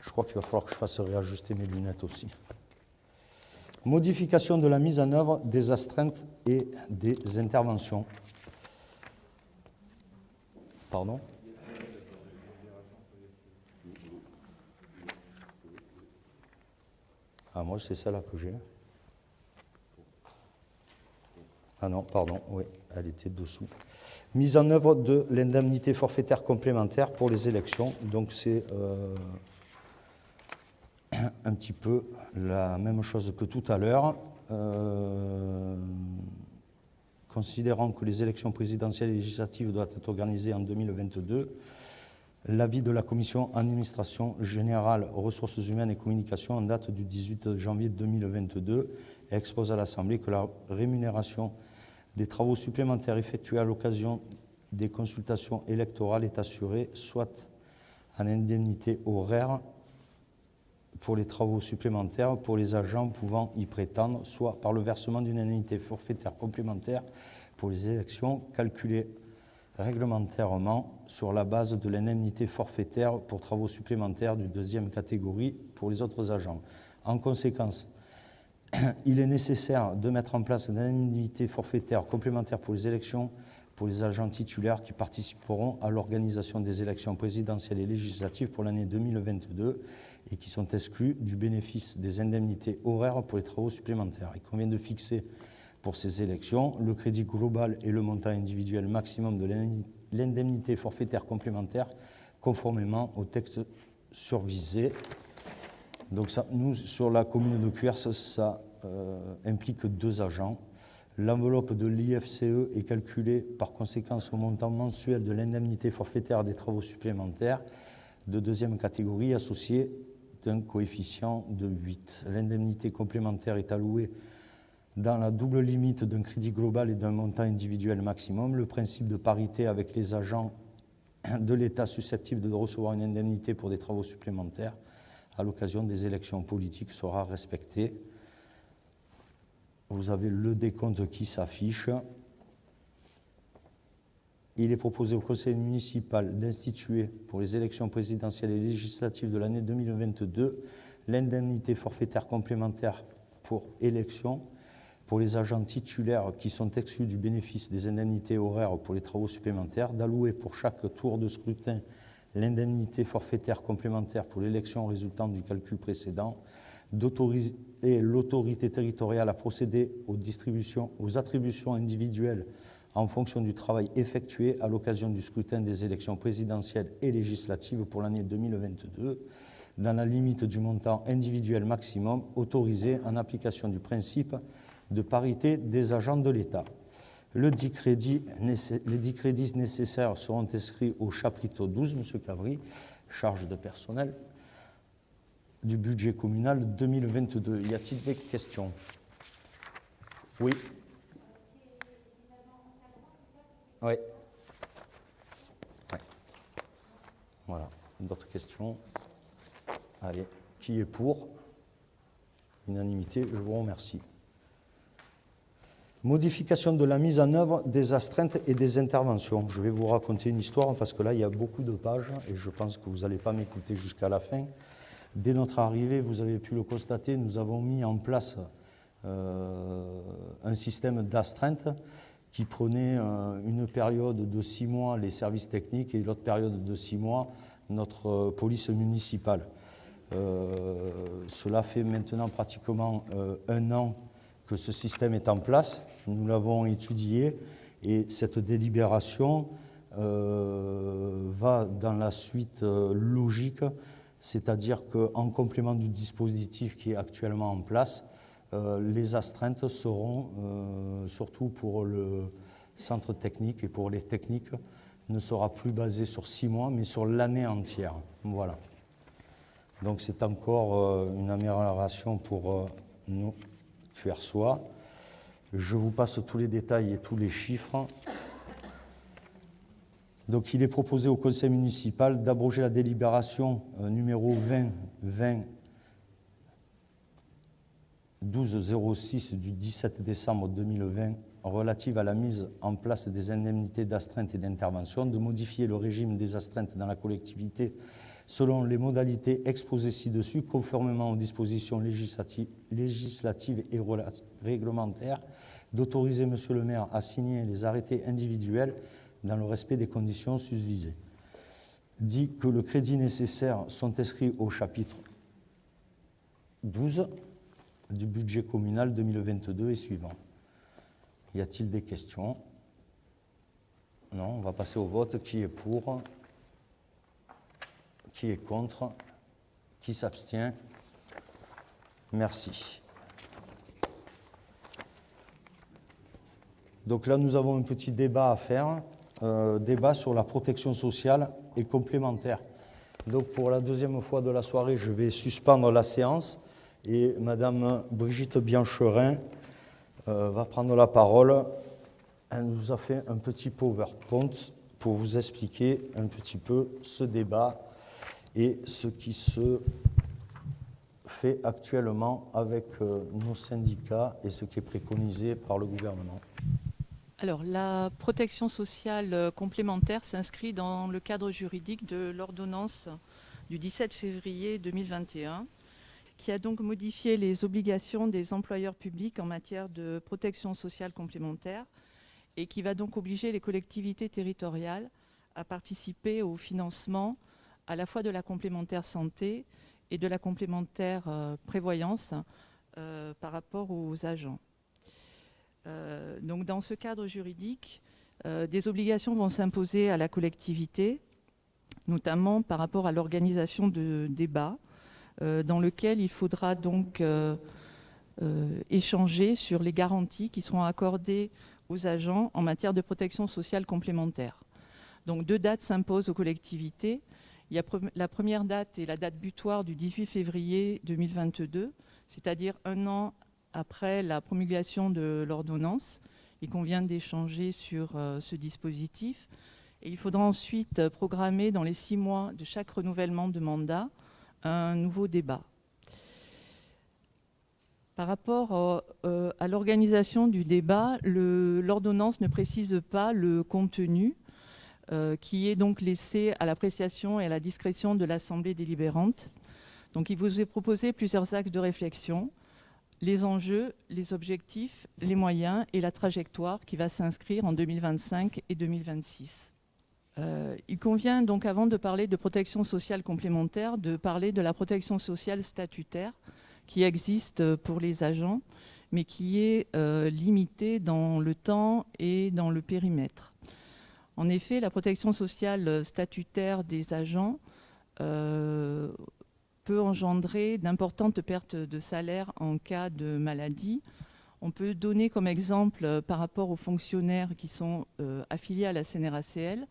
Je crois qu'il va falloir que je fasse réajuster mes lunettes aussi. Modification de la mise en œuvre des astreintes et des interventions. Pardon? Ah, moi, c'est celle-là que j'ai. Ah non, pardon, oui, elle était dessous. Mise en œuvre de l'indemnité forfaitaire complémentaire pour les élections. Donc, c'est un petit peu la même chose que tout à l'heure. Considérant que les élections présidentielles et législatives doivent être organisées en 2022, l'avis de la Commission administration générale, ressources humaines et communication en date du 18 janvier 2022 expose à l'Assemblée que la rémunération des travaux supplémentaires effectués à l'occasion des consultations électorales est assurée soit en indemnité horaire pour les travaux supplémentaires pour les agents pouvant y prétendre, soit par le versement d'une indemnité forfaitaire complémentaire pour les élections calculée réglementairement sur la base de l'indemnité forfaitaire pour travaux supplémentaires du deuxième catégorie pour les autres agents. En conséquence, il est nécessaire de mettre en place une indemnité forfaitaire complémentaire pour les élections pour les agents titulaires qui participeront à l'organisation des élections présidentielles et législatives pour l'année 2022 et qui sont exclus du bénéfice des indemnités horaires pour les travaux supplémentaires. Il convient de fixer pour ces élections le crédit global et le montant individuel maximum de l'indemnité forfaitaire complémentaire conformément au texte survisé. Donc ça, nous, sur la commune de Cuers, ça implique 2 agents. L'enveloppe de l'IFCE est calculée par conséquence au montant mensuel de l'indemnité forfaitaire des travaux supplémentaires de deuxième catégorie associée d'un coefficient de 8. L'indemnité complémentaire est allouée dans la double limite d'un crédit global et d'un montant individuel maximum. Le principe de parité avec les agents de l'État susceptibles de recevoir une indemnité pour des travaux supplémentaires à l'occasion des élections politiques sera respecté. Vous avez le décompte qui s'affiche. Il est proposé au conseil municipal d'instituer pour les élections présidentielles et législatives de l'année 2022 l'indemnité forfaitaire complémentaire pour élection pour les agents titulaires qui sont exclus du bénéfice des indemnités horaires pour les travaux supplémentaires, d'allouer pour chaque tour de scrutin l'indemnité forfaitaire complémentaire pour l'élection résultant du calcul précédent, d'autoriser l'autorité territoriale à procéder aux attributions individuelles en fonction du travail effectué à l'occasion du scrutin des élections présidentielles et législatives pour l'année 2022, dans la limite du montant individuel maximum autorisé en application du principe de parité des agents de l'État. Les 10 crédits nécessaires seront inscrits au chapitre 12, M. Cabri, charges de personnel, du budget communal 2022. Y a-t-il des questions? Oui. Oui. Ouais. Voilà. D'autres questions? Allez, qui est pour? Unanimité, je vous remercie. Modification de la mise en œuvre des astreintes et des interventions. Je vais vous raconter une histoire parce que là, il y a beaucoup de pages et je pense que vous n'allez pas m'écouter jusqu'à la fin. Dès notre arrivée, vous avez pu le constater, nous avons mis en place un système d'astreinte qui prenait une période de 6 mois les services techniques et l'autre période de 6 mois notre police municipale. Cela fait maintenant pratiquement 1 an que ce système est en place. Nous l'avons étudié et cette délibération va dans la suite logique, c'est-à-dire qu'en complément du dispositif qui est actuellement en place, les astreintes seront, surtout pour le centre technique et pour les techniques, ne sera plus basée sur 6 mois, mais sur l'année entière. Voilà. Donc c'est encore une amélioration pour nous, QRSOA. Je vous passe tous les détails et tous les chiffres. Donc il est proposé au conseil municipal d'abroger la délibération numéro 20-20-12-06 du 17 décembre 2020 relative à la mise en place des indemnités d'astreinte et d'intervention, de modifier le régime des astreintes dans la collectivité selon les modalités exposées ci-dessus, conformément aux dispositions législatives et réglementaires, d'autoriser M. le maire à signer les arrêtés individuels dans le respect des conditions susvisées. Dit que le crédit nécessaire sont inscrits au chapitre 12 du budget communal 2022 et suivant. Y a-t-il des questions? Non, on va passer au vote. Qui est pour? Qui est contre? Qui s'abstient? Merci. Donc là, nous avons un petit débat à faire, débat sur la protection sociale et complémentaire. Donc pour la deuxième fois de la soirée, je vais suspendre la séance et Madame Brigitte Biancherin va prendre la parole. Elle nous a fait un petit PowerPoint pour vous expliquer un petit peu ce débat et ce qui se fait actuellement avec nos syndicats et ce qui est préconisé par le gouvernement. Alors, la protection sociale complémentaire s'inscrit dans le cadre juridique de l'ordonnance du 17 février 2021, qui a donc modifié les obligations des employeurs publics en matière de protection sociale complémentaire et qui va donc obliger les collectivités territoriales à participer au financement à la fois de la complémentaire santé et de la complémentaire prévoyance par rapport aux agents. Donc dans ce cadre juridique, des obligations vont s'imposer à la collectivité, notamment par rapport à l'organisation de débats, dans lequel il faudra donc échanger sur les garanties qui seront accordées aux agents en matière de protection sociale complémentaire. Donc 2 dates s'imposent aux collectivités. Il y a la première date est la date butoir du 18 février 2022, c'est-à-dire 1 an après la promulgation de l'ordonnance. Il convient d'échanger sur ce dispositif. Et il faudra ensuite programmer dans les 6 mois de chaque renouvellement de mandat un nouveau débat. Par rapport à l'organisation du débat, l'ordonnance ne précise pas le contenu qui est donc laissé à l'appréciation et à la discrétion de l'Assemblée délibérante. Donc il vous est proposé plusieurs axes de réflexion: les enjeux, les objectifs, les moyens et la trajectoire qui va s'inscrire en 2025 et 2026. Il convient donc, avant de parler de protection sociale complémentaire, de parler de la protection sociale statutaire qui existe pour les agents, mais qui est limitée dans le temps et dans le périmètre. En effet, la protection sociale statutaire des agents peut engendrer d'importantes pertes de salaire en cas de maladie. On peut donner comme exemple par rapport aux fonctionnaires qui sont affiliés à la CNRACL.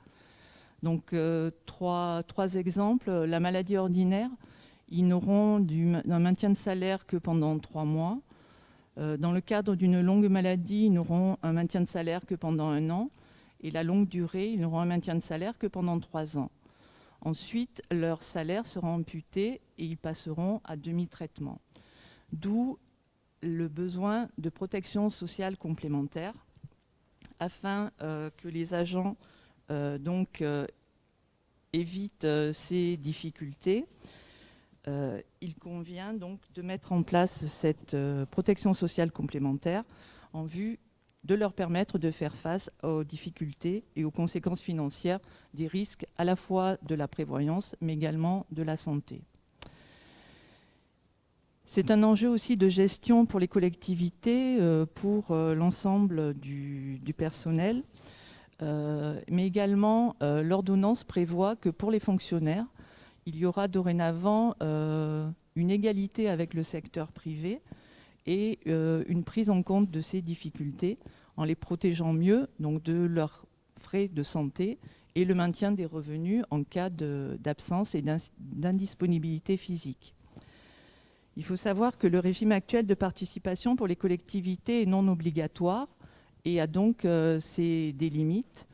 Donc, trois exemples. La maladie ordinaire, ils n'auront un maintien de salaire que pendant 3 mois. Dans le cadre d'une longue maladie, ils n'auront un maintien de salaire que pendant 1 an. Et la longue durée, ils n'auront un maintien de salaire que pendant 3 ans. Ensuite, leur salaire sera amputé et ils passeront à demi-traitement. D'où le besoin de protection sociale complémentaire afin que les agents évitent ces difficultés. Il convient donc de mettre en place cette protection sociale complémentaire en vue de leur permettre de faire face aux difficultés et aux conséquences financières des risques à la fois de la prévoyance mais également de la santé. C'est un enjeu aussi de gestion pour les collectivités, pour l'ensemble du personnel, mais également l'ordonnance prévoit que pour les fonctionnaires, il y aura dorénavant une égalité avec le secteur privé et une prise en compte de ces difficultés en les protégeant mieux donc de leurs frais de santé et le maintien des revenus en cas d'absence et d'indisponibilité physique. Il faut savoir que le régime actuel de participation pour les collectivités est non obligatoire et a donc des limites.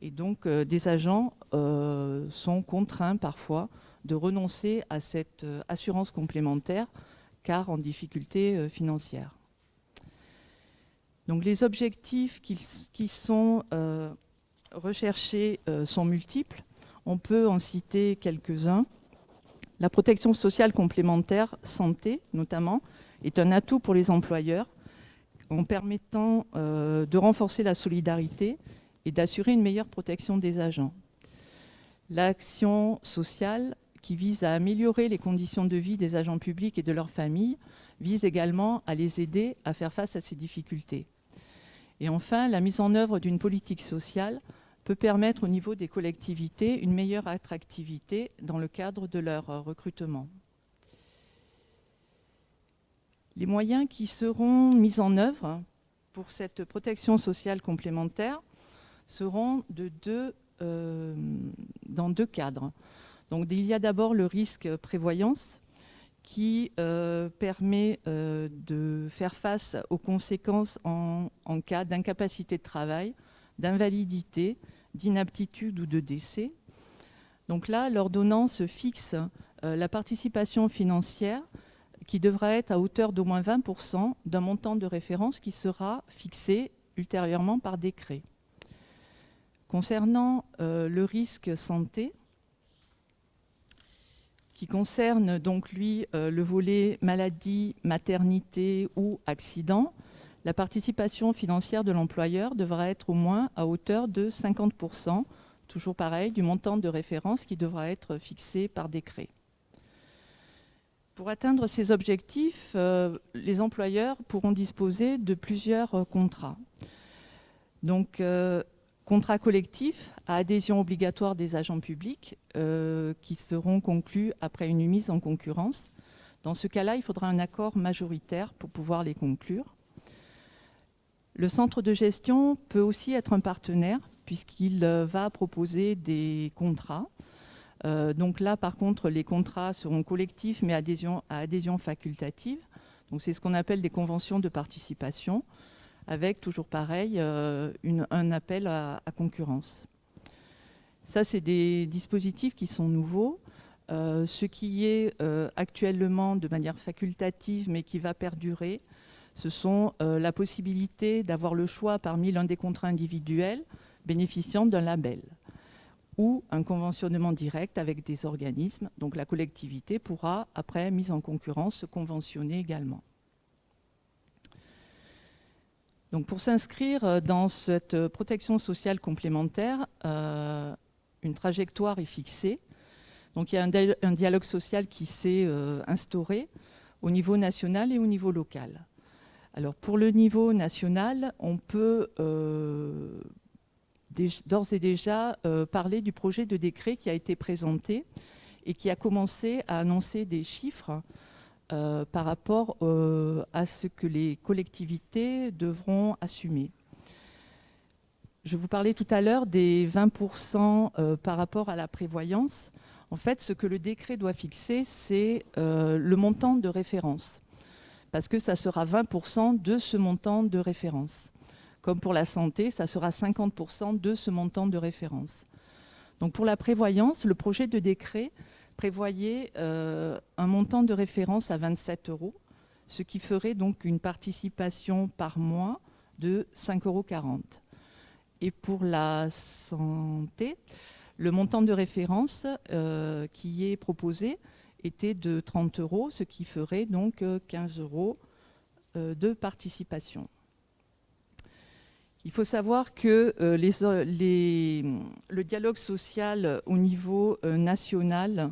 Et donc des agents sont contraints parfois de renoncer à cette assurance complémentaire car en difficulté financière. Donc les objectifs qui sont recherchés sont multiples. On peut en citer quelques-uns. La protection sociale complémentaire santé, notamment, est un atout pour les employeurs en permettant de renforcer la solidarité et d'assurer une meilleure protection des agents. L'action sociale, qui vise à améliorer les conditions de vie des agents publics et de leurs familles, vise également à les aider à faire face à ces difficultés. Et enfin, la mise en œuvre d'une politique sociale peut permettre au niveau des collectivités une meilleure attractivité dans le cadre de leur recrutement. Les moyens qui seront mis en œuvre pour cette protection sociale complémentaire seront dans deux cadres. Donc, il y a d'abord le risque prévoyance qui permet de faire face aux conséquences en cas d'incapacité de travail, d'invalidité, d'inaptitude ou de décès. Donc là, l'ordonnance fixe la participation financière qui devra être à hauteur d'au moins 20% d'un montant de référence qui sera fixé ultérieurement par décret. Concernant le risque santé, qui concerne donc lui le volet maladie, maternité ou accident, la participation financière de l'employeur devra être au moins à hauteur de 50%, toujours pareil, du montant de référence qui devra être fixé par décret. Pour atteindre ces objectifs, les employeurs pourront disposer de plusieurs contrats. Donc, contrats collectifs à adhésion obligatoire des agents publics qui seront conclus après une mise en concurrence. Dans ce cas-là, il faudra un accord majoritaire pour pouvoir les conclure. Le centre de gestion peut aussi être un partenaire puisqu'il va proposer des contrats. Donc là, par contre, les contrats seront collectifs mais à adhésion facultative. Donc c'est ce qu'on appelle des conventions de participation avec, toujours pareil, un appel à concurrence. Ça, c'est des dispositifs qui sont nouveaux. Ce qui est actuellement de manière facultative mais qui va perdurer, ce sont la possibilité d'avoir le choix parmi l'un des contrats individuels bénéficiant d'un label ou un conventionnement direct avec des organismes. Donc la collectivité pourra, après mise en concurrence, se conventionner également. Donc pour s'inscrire dans cette protection sociale complémentaire, une trajectoire est fixée. Donc il y a un dialogue social qui s'est instauré au niveau national et au niveau local. Alors pour le niveau national, on peut d'ores et déjà parler du projet de décret qui a été présenté et qui a commencé à annoncer des chiffres par rapport à ce que les collectivités devront assumer. Je vous parlais tout à l'heure des 20% par rapport à la prévoyance. En fait, ce que le décret doit fixer, c'est le montant de référence, parce que ça sera 20% de ce montant de référence. Comme pour la santé, ça sera 50% de ce montant de référence. Donc pour la prévoyance, le projet de décret prévoyait un montant de référence à 27 €, ce qui ferait donc une participation par mois de 5,40 €. Et pour la santé, le montant de référence qui est proposé était de 30 €, ce qui ferait donc 15 € de participation. Il faut savoir que le dialogue social au niveau national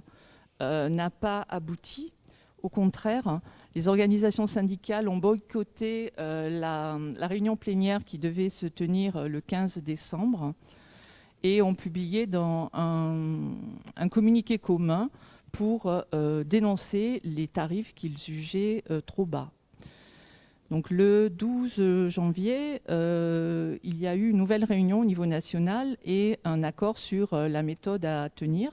n'a pas abouti. Au contraire, les organisations syndicales ont boycotté la réunion plénière qui devait se tenir le 15 décembre et ont publié dans un communiqué commun pour dénoncer les tarifs qu'ils jugeaient trop bas. Donc, le 12 janvier, il y a eu une nouvelle réunion au niveau national et un accord sur la méthode à tenir.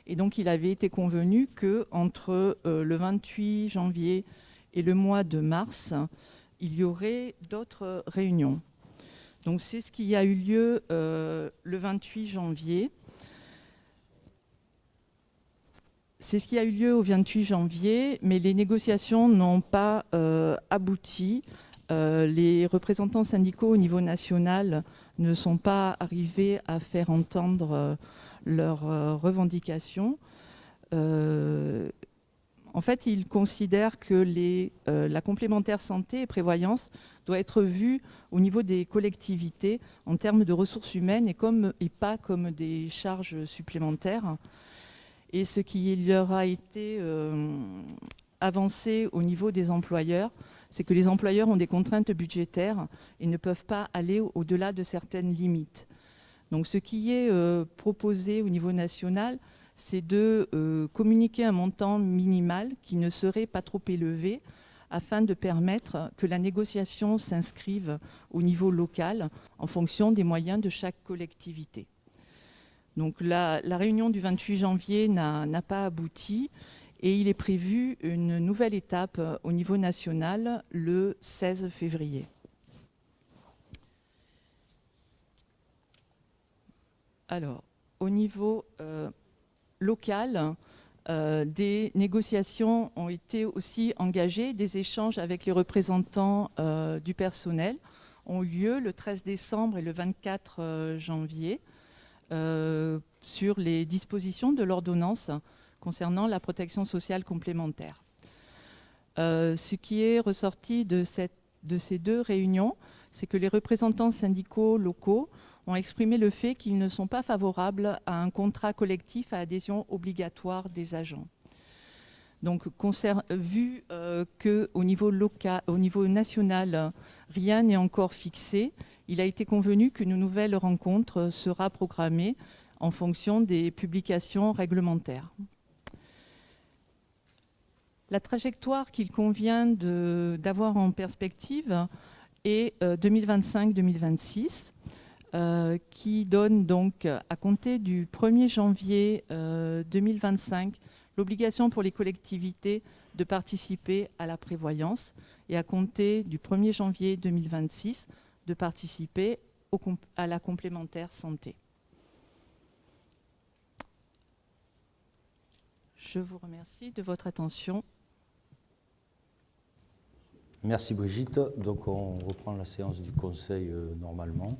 Et donc, il avait été convenu qu'entre le 28 janvier et le mois de mars, il y aurait d'autres réunions. Donc, c'est ce qui a eu lieu le 28 janvier. C'est ce qui a eu lieu au 28 janvier, mais les négociations n'ont pas abouti. Les représentants syndicaux au niveau national ne sont pas arrivés à faire entendre leurs revendications. En fait, ils considèrent que la complémentaire santé et prévoyance doit être vue au niveau des collectivités en termes de ressources humaines et pas comme des charges supplémentaires. Et ce qui leur a été avancé au niveau des employeurs, c'est que les employeurs ont des contraintes budgétaires et ne peuvent pas aller au-delà de certaines limites. Donc, ce qui est proposé au niveau national, c'est de communiquer un montant minimal qui ne serait pas trop élevé afin de permettre que la négociation s'inscrive au niveau local en fonction des moyens de chaque collectivité. Donc la réunion du 28 janvier n'a pas abouti et il est prévu une nouvelle étape au niveau national le 16 février. Alors, au niveau local, des négociations ont été aussi engagées, des échanges avec les représentants du personnel ont eu lieu le 13 décembre et le 24 janvier. Sur les dispositions de l'ordonnance concernant la protection sociale complémentaire. Ce qui est ressorti de ces deux réunions, c'est que les représentants syndicaux locaux ont exprimé le fait qu'ils ne sont pas favorables à un contrat collectif à adhésion obligatoire des agents. Donc, vu qu'au niveau national, rien n'est encore fixé, il a été convenu qu'une nouvelle rencontre sera programmée en fonction des publications réglementaires. La trajectoire qu'il convient d'avoir en perspective est 2025-2026, qui donne donc, à compter du 1er janvier 2025, l'obligation pour les collectivités de participer à la prévoyance et à compter du 1er janvier 2026, de participer à la complémentaire santé. Je vous remercie de votre attention. Merci Brigitte. Donc on reprend la séance du Conseil normalement.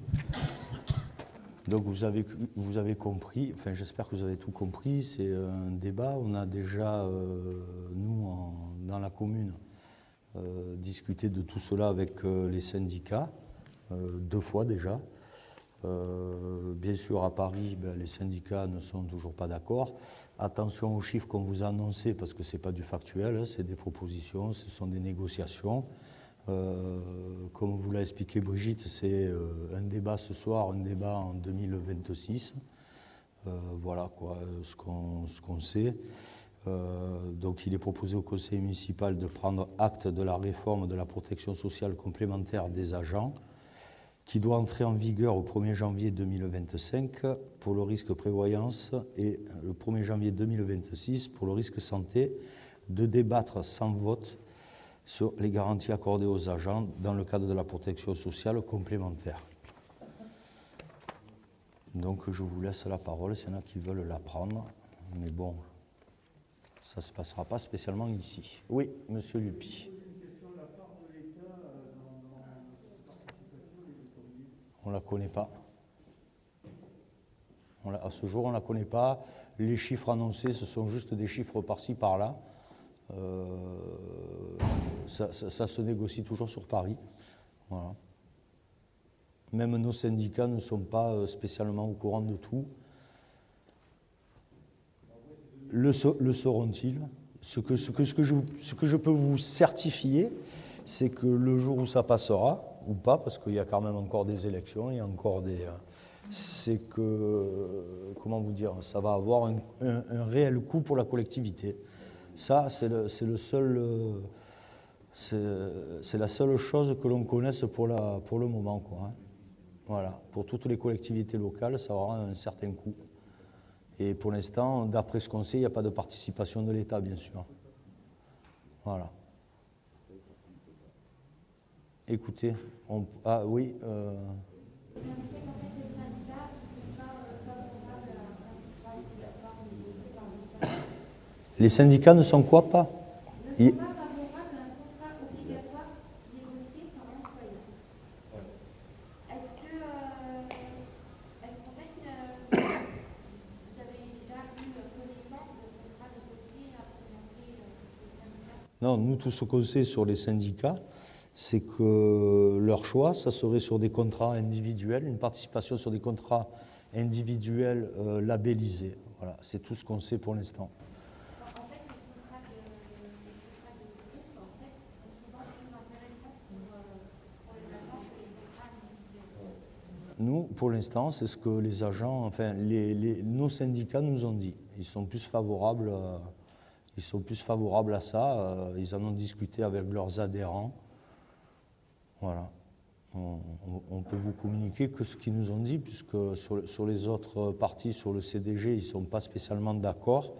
Donc vous avez compris, enfin j'espère que vous avez tout compris, c'est un débat. On a déjà, dans la commune, discuté de tout cela avec les syndicats. 2 fois déjà. Bien sûr, à Paris, les syndicats ne sont toujours pas d'accord. Attention aux chiffres qu'on vous a annoncés, parce que ce n'est pas du factuel, c'est des propositions, ce sont des négociations. Comme vous l'a expliqué Brigitte, c'est un débat ce soir, un débat en 2026. Voilà quoi, ce qu'on sait. Donc il est proposé au conseil municipal de prendre acte de la réforme de la protection sociale complémentaire des agents, qui doit entrer en vigueur au 1er janvier 2025 pour le risque prévoyance et le 1er janvier 2026 pour le risque santé, de débattre sans vote sur les garanties accordées aux agents dans le cadre de la protection sociale complémentaire. Donc je vous laisse la parole s'il y en a qui veulent la prendre, mais bon, Ça ne se passera pas spécialement ici. Oui, monsieur Lupi. On ne la connaît pas. À ce jour, on ne la connaît pas. Les chiffres annoncés, ce sont juste des chiffres par-ci, par-là. Ça se négocie toujours sur Paris. Voilà. Même nos syndicats ne sont pas spécialement au courant de tout. Le seront-ils? Ce que je peux vous certifier, c'est que le jour où ça passera, ou pas, parce qu'il y a quand même encore des élections, il y a encore des... c'est que, comment vous dire, ça va avoir un réel coût pour la collectivité. Ça, c'est la seule chose que l'on connaisse pour le moment, quoi, hein. Voilà. Pour toutes les collectivités locales, ça aura un certain coût. Et pour l'instant, d'après ce qu'on sait, il n'y a pas de participation de l'État, bien sûr. Voilà. Écoutez, ah oui. Les syndicats ne sont quoi pas? Non, nous, tout ce qu'on sait sur les syndicats, c'est que leur choix, ça serait sur des contrats individuels, une participation sur des contrats individuels labellisés. Voilà, c'est tout ce qu'on sait pour l'instant. En fait, les contrats de groupe, en fait, sont souvent plus intéressants pour les agents que les contrats individuels. Nous, pour l'instant, c'est ce que les agents, enfin, nos syndicats nous ont dit. Ils sont plus favorables à ça. Ils en ont discuté avec leurs adhérents. Voilà. On peut vous communiquer que ce qu'ils nous ont dit, puisque sur les autres parties, sur le CDG, ils ne sont pas spécialement d'accord.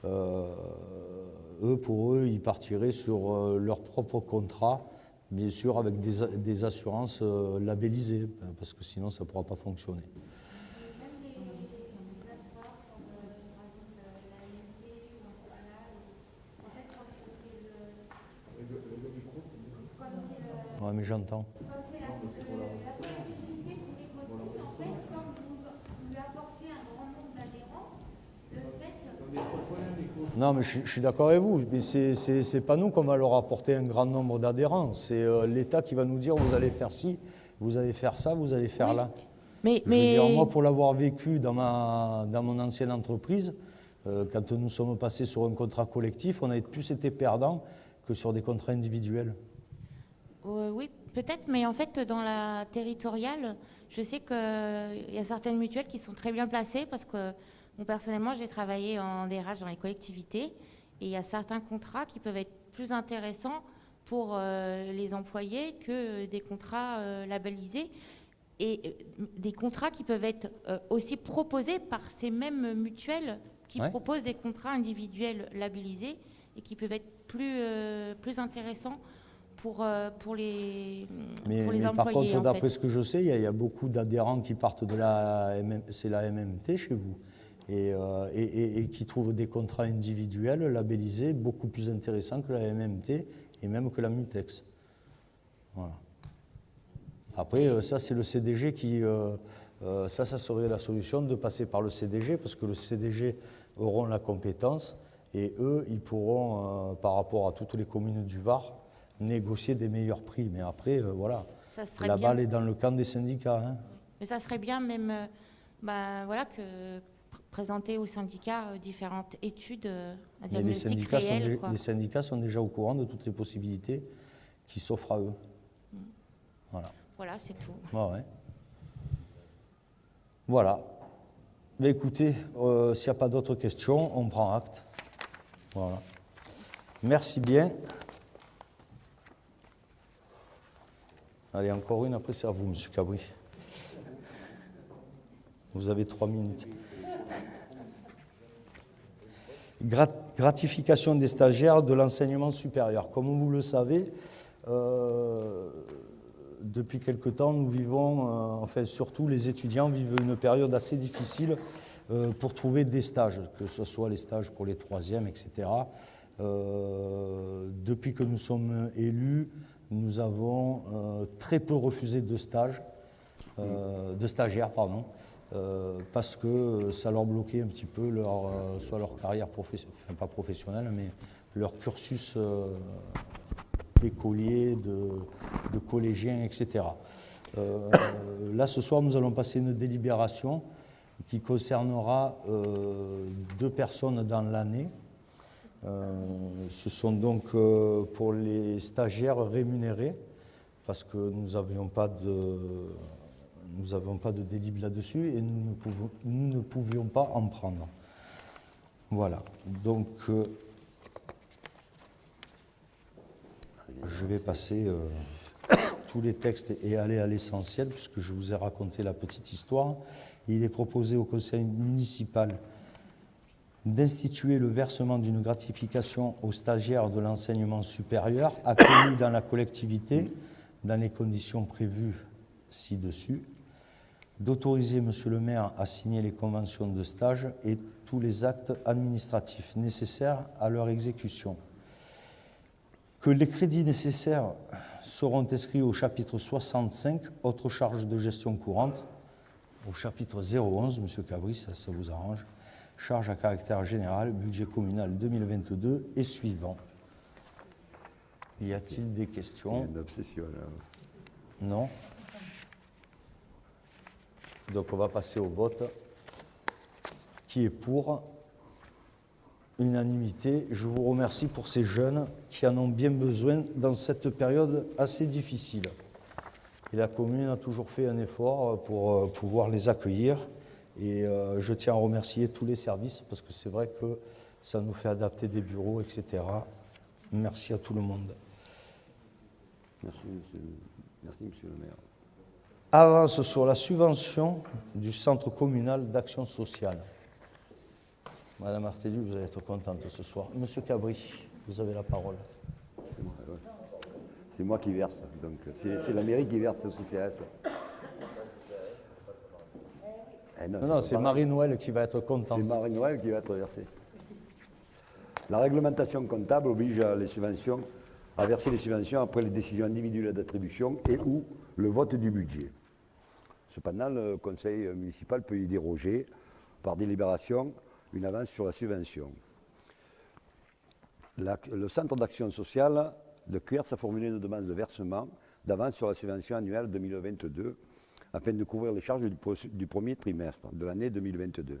Pour eux, ils partiraient sur leur propre contrat, bien sûr avec des assurances labellisées, parce que sinon ça ne pourra pas fonctionner. Ouais, mais j'entends. La collectivité négocie, en fait, comme vous lui apportez un grand nombre d'adhérents, le fait... Non, mais je suis d'accord avec vous, mais c'est pas nous qu'on va leur apporter un grand nombre d'adhérents, c'est l'État qui va nous dire vous allez faire ci, vous allez faire ça, vous allez faire là. Mais Je veux dire, moi, pour l'avoir vécu dans mon ancienne entreprise, quand nous sommes passés sur un contrat collectif, on a plus été perdants que sur des contrats individuels. oui, peut-être, mais en fait, dans la territoriale, je sais qu'il y a certaines mutuelles qui sont très bien placées parce que, bon, personnellement, j'ai travaillé en DRH dans les collectivités et il y a certains contrats qui peuvent être plus intéressants pour les employés que des contrats labellisés et des contrats qui peuvent être aussi proposés par ces mêmes mutuelles qui proposent des contrats individuels labellisés et qui peuvent être plus intéressants pour les employés. Par contre, d'après fait. ce que je sais, il y a beaucoup d'adhérents qui partent de la MMT chez vous et qui trouvent des contrats individuels labellisés beaucoup plus intéressants que la MMT et même que la Mutex. Voilà. Après, ça, c'est le CDG qui... ça serait la solution de passer par le CDG parce que le CDG auront la compétence et eux, ils pourront, par rapport à toutes les communes du Var, négocier des meilleurs prix. Mais après, voilà, la balle est dans le camp des syndicats. Hein. Mais ça serait bien même voilà, que présenter aux syndicats différentes études, un diagnostic réel. Les syndicats sont déjà au courant de toutes les possibilités qui s'offrent à eux. Voilà. Voilà, c'est tout. Ouais. Voilà. Mais écoutez, s'il n'y a pas d'autres questions, on prend acte. Voilà. Merci bien. Allez, encore une, après c'est à vous, M. Cabri. Vous avez 3 minutes. Gratification des stagiaires de l'enseignement supérieur. Comme vous le savez, depuis quelque temps, nous vivons, enfin surtout les étudiants vivent une période assez difficile pour trouver des stages, que ce soit les stages pour les troisièmes, etc. Depuis que nous sommes élus, nous avons très peu refusé de stagiaires, parce que ça leur bloquait un petit peu soit leur carrière enfin, pas professionnelle, mais leur cursus d'écolier, de collégien, etc. Là, ce soir, nous allons passer une délibération qui concernera 2 personnes dans l'année. Ce sont donc pour les stagiaires rémunérés, parce que nous n'avions pas de délib là-dessus et nous ne pouvions pas en prendre. Voilà. Donc, je vais passer tous les textes et aller à l'essentiel, puisque je vous ai raconté la petite histoire. Il est proposé au conseil municipal d'instituer le versement d'une gratification aux stagiaires de l'enseignement supérieur accueillis dans la collectivité dans les conditions prévues ci-dessus, d'autoriser Monsieur le maire à signer les conventions de stage et tous les actes administratifs nécessaires à leur exécution, que les crédits nécessaires seront inscrits au chapitre 65, autres charges de gestion courante, au chapitre 011, Monsieur Cabri, ça vous arrange, charges à caractère général, budget communal 2022 et suivant. Y a-t-il des questions? Il y a une obsession là. Non. Donc on va passer au vote. Qui est pour? Unanimité. Je vous remercie pour ces jeunes qui en ont bien besoin dans cette période assez difficile. Et la commune a toujours fait un effort pour pouvoir les accueillir. Et je tiens à remercier tous les services parce que c'est vrai que ça nous fait adapter des bureaux, etc. Merci à tout le monde. Merci, monsieur le maire. Avance sur la subvention du centre communal d'action sociale. Madame Artélu, vous allez être contente ce soir. Monsieur Cabri, vous avez la parole. C'est moi qui verse, donc c'est la mairie qui verse au CCAS. Non, c'est Marie-Noël qui va être contente. C'est Marie-Noël qui va être versée. La réglementation comptable oblige les subventions à verser les subventions après les décisions individuelles d'attribution et ou le vote du budget. Cependant, le conseil municipal peut y déroger par délibération une avance sur la subvention. Le centre d'action sociale de Cuers a formulé une demande de versement d'avance sur la subvention annuelle 2022 afin de couvrir les charges du premier trimestre de l'année 2022.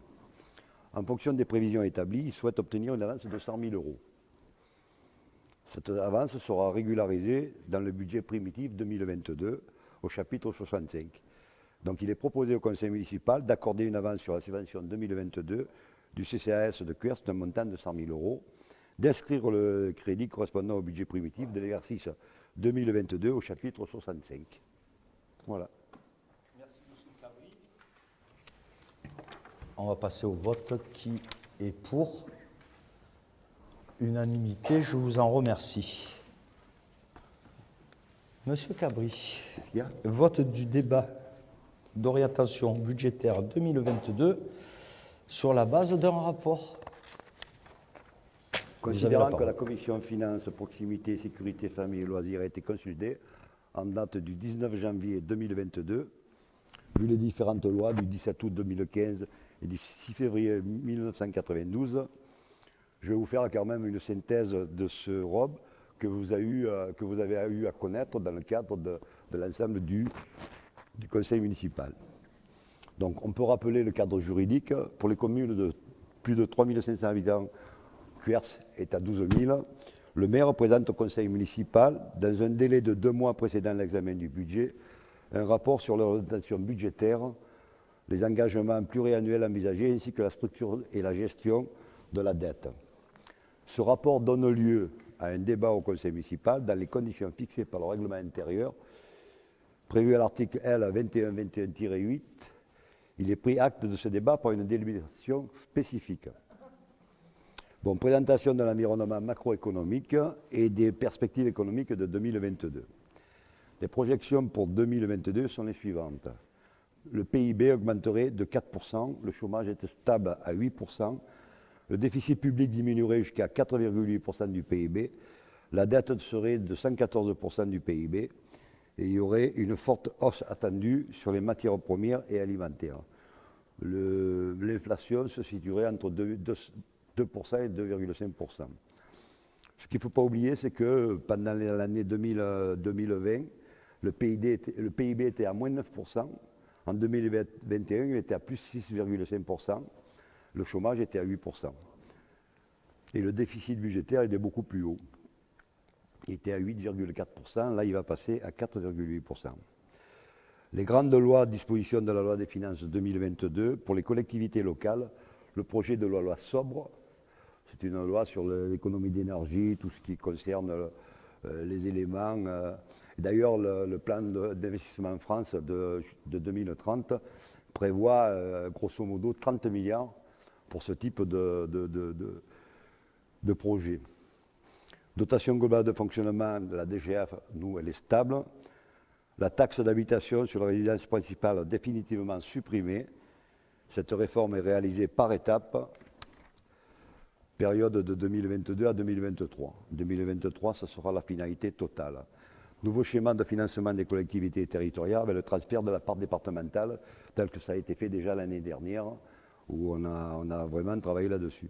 En fonction des prévisions établies, il souhaite obtenir une avance de 100 000 €. Cette avance sera régularisée dans le budget primitif 2022 au chapitre 65. Donc il est proposé au conseil municipal d'accorder une avance sur la subvention 2022 du CCAS de Cuers d'un montant de 100 000 €, d'inscrire le crédit correspondant au budget primitif de l'exercice 2022 au chapitre 65. Voilà. Merci, monsieur Cabri. On va passer au vote. Qui est pour? Unanimité, je vous en remercie. Monsieur Cabri, Qu'est-ce qu'il y a? vote du débat d'orientation budgétaire 2022 sur la base d'un rapport. Considérant que la commission finances, proximité, sécurité, famille et loisirs a été consultée en date du 19 janvier 2022, vu les différentes lois du 17 août 2015 et du 6 février 1992, je vais vous faire quand même une synthèse de ce ROB que vous avez eu à connaître dans le cadre de l'ensemble du conseil municipal. Donc on peut rappeler le cadre juridique. Pour les communes de plus de 3 500 habitants, Cuers est à 12 000. Le maire présente au conseil municipal, dans un délai de 2 mois précédant l'examen du budget, un rapport sur l'orientation budgétaire, les engagements pluriannuels envisagés ainsi que la structure et la gestion de la dette. Ce rapport donne lieu à un débat au conseil municipal dans les conditions fixées par le règlement intérieur prévu à l'article L 2121-8. Il est pris acte de ce débat par une délibération spécifique. Bon, présentation de l'environnement macroéconomique et des perspectives économiques de 2022. Les projections pour 2022 sont les suivantes. le PIB augmenterait de 4%, le chômage était stable à 8%, le déficit public diminuerait jusqu'à 4,8% du PIB, la dette serait de 114% du PIB, et il y aurait une forte hausse attendue sur les matières premières et alimentaires. L'inflation se situerait entre 2% et 2,5%. Ce qu'il ne faut pas oublier, c'est que pendant l'année 2020, le PIB était à moins 9%. En 2021, il était à plus 6,5%. Le chômage était à 8%. Et le déficit budgétaire était beaucoup plus haut. Il était à 8,4%. Là, il va passer à 4,8%. Les grandes lois, dispositions de la loi des finances 2022, pour les collectivités locales, le projet de loi sobre, c'est une loi sur l'économie d'énergie, tout ce qui concerne les éléments. D'ailleurs, le plan d'investissement en France de 2030 prévoit grosso modo 30 milliards pour ce type de projet. Dotation globale de fonctionnement de la DGF, nous, elle est stable. La taxe d'habitation sur la résidence principale définitivement supprimée. Cette réforme est réalisée par étapes, période de 2022 à 2023. 2023, ce sera la finalité totale. Nouveau schéma de financement des collectivités territoriales avec le transfert de la part départementale, tel que ça a été fait déjà l'année dernière, où on a vraiment travaillé là-dessus.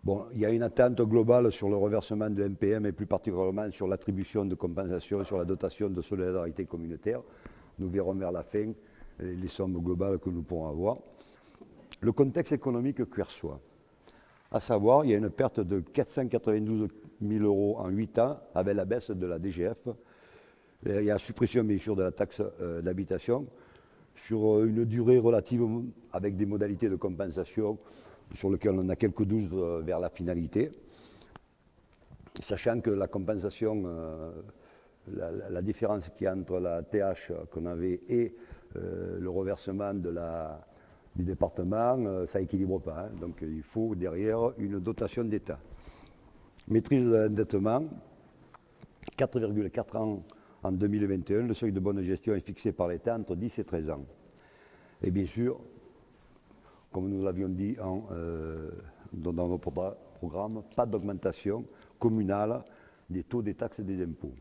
Bon, il y a une attente globale sur le reversement de MPM et plus particulièrement sur l'attribution de compensation sur la dotation de solidarité communautaire. Nous verrons vers la fin les sommes globales que nous pourrons avoir. Le contexte économique quersois, à savoir, il y a une perte de 492 000 € en 8 ans avec la baisse de la DGF. Il y a la suppression, bien sûr, de la taxe d'habitation sur une durée relative avec des modalités de compensation sur lesquelles on a quelques doutes vers la finalité. Sachant que la compensation, la différence qu'il y a entre la TH qu'on avait et le reversement du département, ça n'équilibre pas. Hein. Donc il faut derrière une dotation d'État. Maîtrise de l'endettement, 4,4 ans en 2021. Le seuil de bonne gestion est fixé par l'État entre 10 et 13 ans. Et bien sûr, comme nous l'avions dit dans notre programme, pas d'augmentation communale des taux des taxes et des impôts.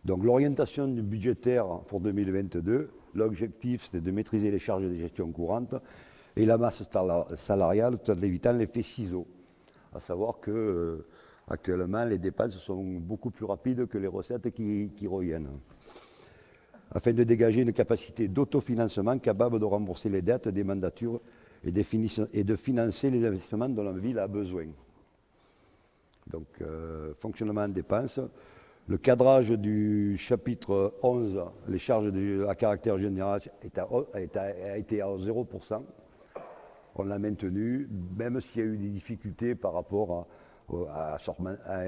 Donc l'orientation budgétaire pour 2022, l'objectif c'est de maîtriser les charges de gestion courantes et la masse salariale tout en évitant l'effet ciseau. À savoir que actuellement les dépenses sont beaucoup plus rapides que les recettes qui reviennent. Afin de dégager une capacité d'autofinancement capable de rembourser les dettes des mandatures et de financer les investissements dont la ville a besoin. Donc, fonctionnement de dépenses. Le cadrage du chapitre 11, les charges à caractère général, a été à 0%. On l'a maintenu, même s'il y a eu des difficultés par rapport à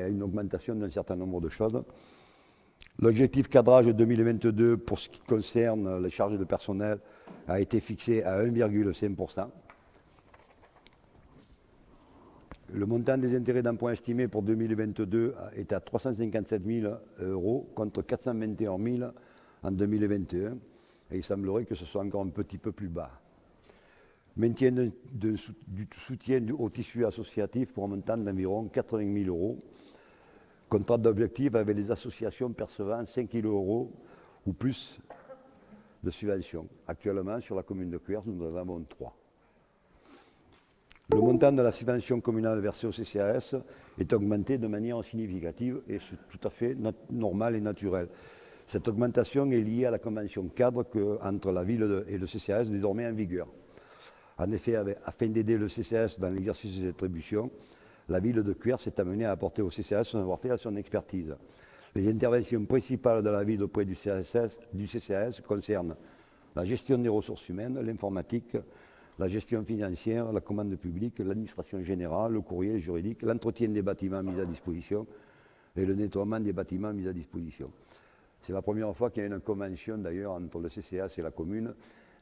une augmentation d'un certain nombre de choses. L'objectif cadrage 2022 pour ce qui concerne les charges de personnel a été fixé à 1,5%. Le montant des intérêts d'emprunt estimés pour 2022 est à 357 000 € contre 421 000 en 2021. Et il semblerait que ce soit encore un petit peu plus bas. Maintien du soutien au tissu associatif pour un montant d'environ 80 000 €. Contrat d'objectif avec les associations percevant 5 000 € ou plus de subventions. Actuellement, sur la commune de Cuers, nous en avons 3. Le montant de la subvention communale versée au CCAS est augmenté de manière significative et c'est tout à fait normal et naturel. Cette augmentation est liée à la convention cadre entre la ville et le CCAS désormais en vigueur. En effet, afin d'aider le CCAS dans l'exercice de ses attributions, la ville de Cuers s'est amenée à apporter au CCAS son savoir-faire et son expertise. Les interventions principales de la ville auprès du CCAS concernent la gestion des ressources humaines, l'informatique, la gestion financière, la commande publique, l'administration générale, le courrier juridique, l'entretien des bâtiments mis à disposition et le nettoiement des bâtiments mis à disposition. C'est la première fois qu'il y a une convention d'ailleurs entre le CCAS et la commune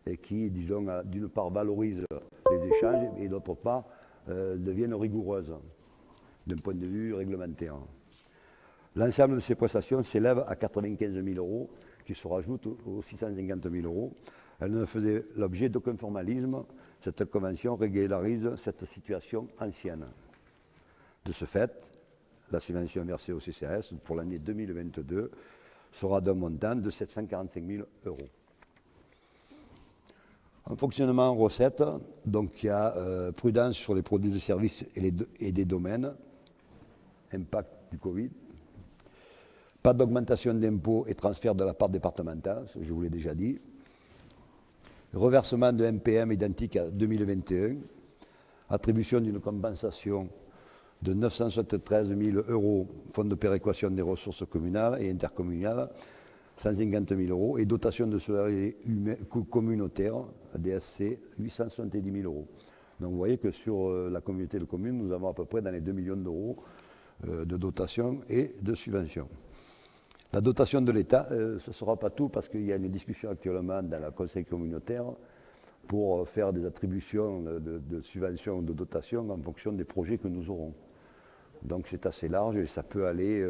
et qui, disons, d'une part valorise les échanges et d'autre part deviennent rigoureuses d'un point de vue réglementaire. L'ensemble de ces prestations s'élève à 95 000 € qui se rajoute aux 650 000 euros. Elle ne faisait l'objet d'aucun formalisme. Cette convention régularise cette situation ancienne. De ce fait, la subvention versée au CCAS pour l'année 2022 sera d'un montant de 745 000 euros. En fonctionnement en recette, donc il y a prudence sur les produits de services et des domaines, impact du Covid, pas d'augmentation d'impôts et transfert de la part départementale, je vous l'ai déjà dit, reversement de MPM identique à 2021, attribution d'une compensation de 973 000 euros, fonds de péréquation des ressources communales et intercommunales, 150 000 euros, et dotation de solidarité communautaire, DSC, 870 000 euros. Donc vous voyez que sur la communauté de communes, nous avons à peu près dans les 2 millions d'euros de dotation et de subvention. La dotation de l'État, ce ne sera pas tout parce qu'il y a une discussion actuellement dans le conseil communautaire pour faire des attributions de subventions ou de dotations en fonction des projets que nous aurons. Donc c'est assez large et ça peut aller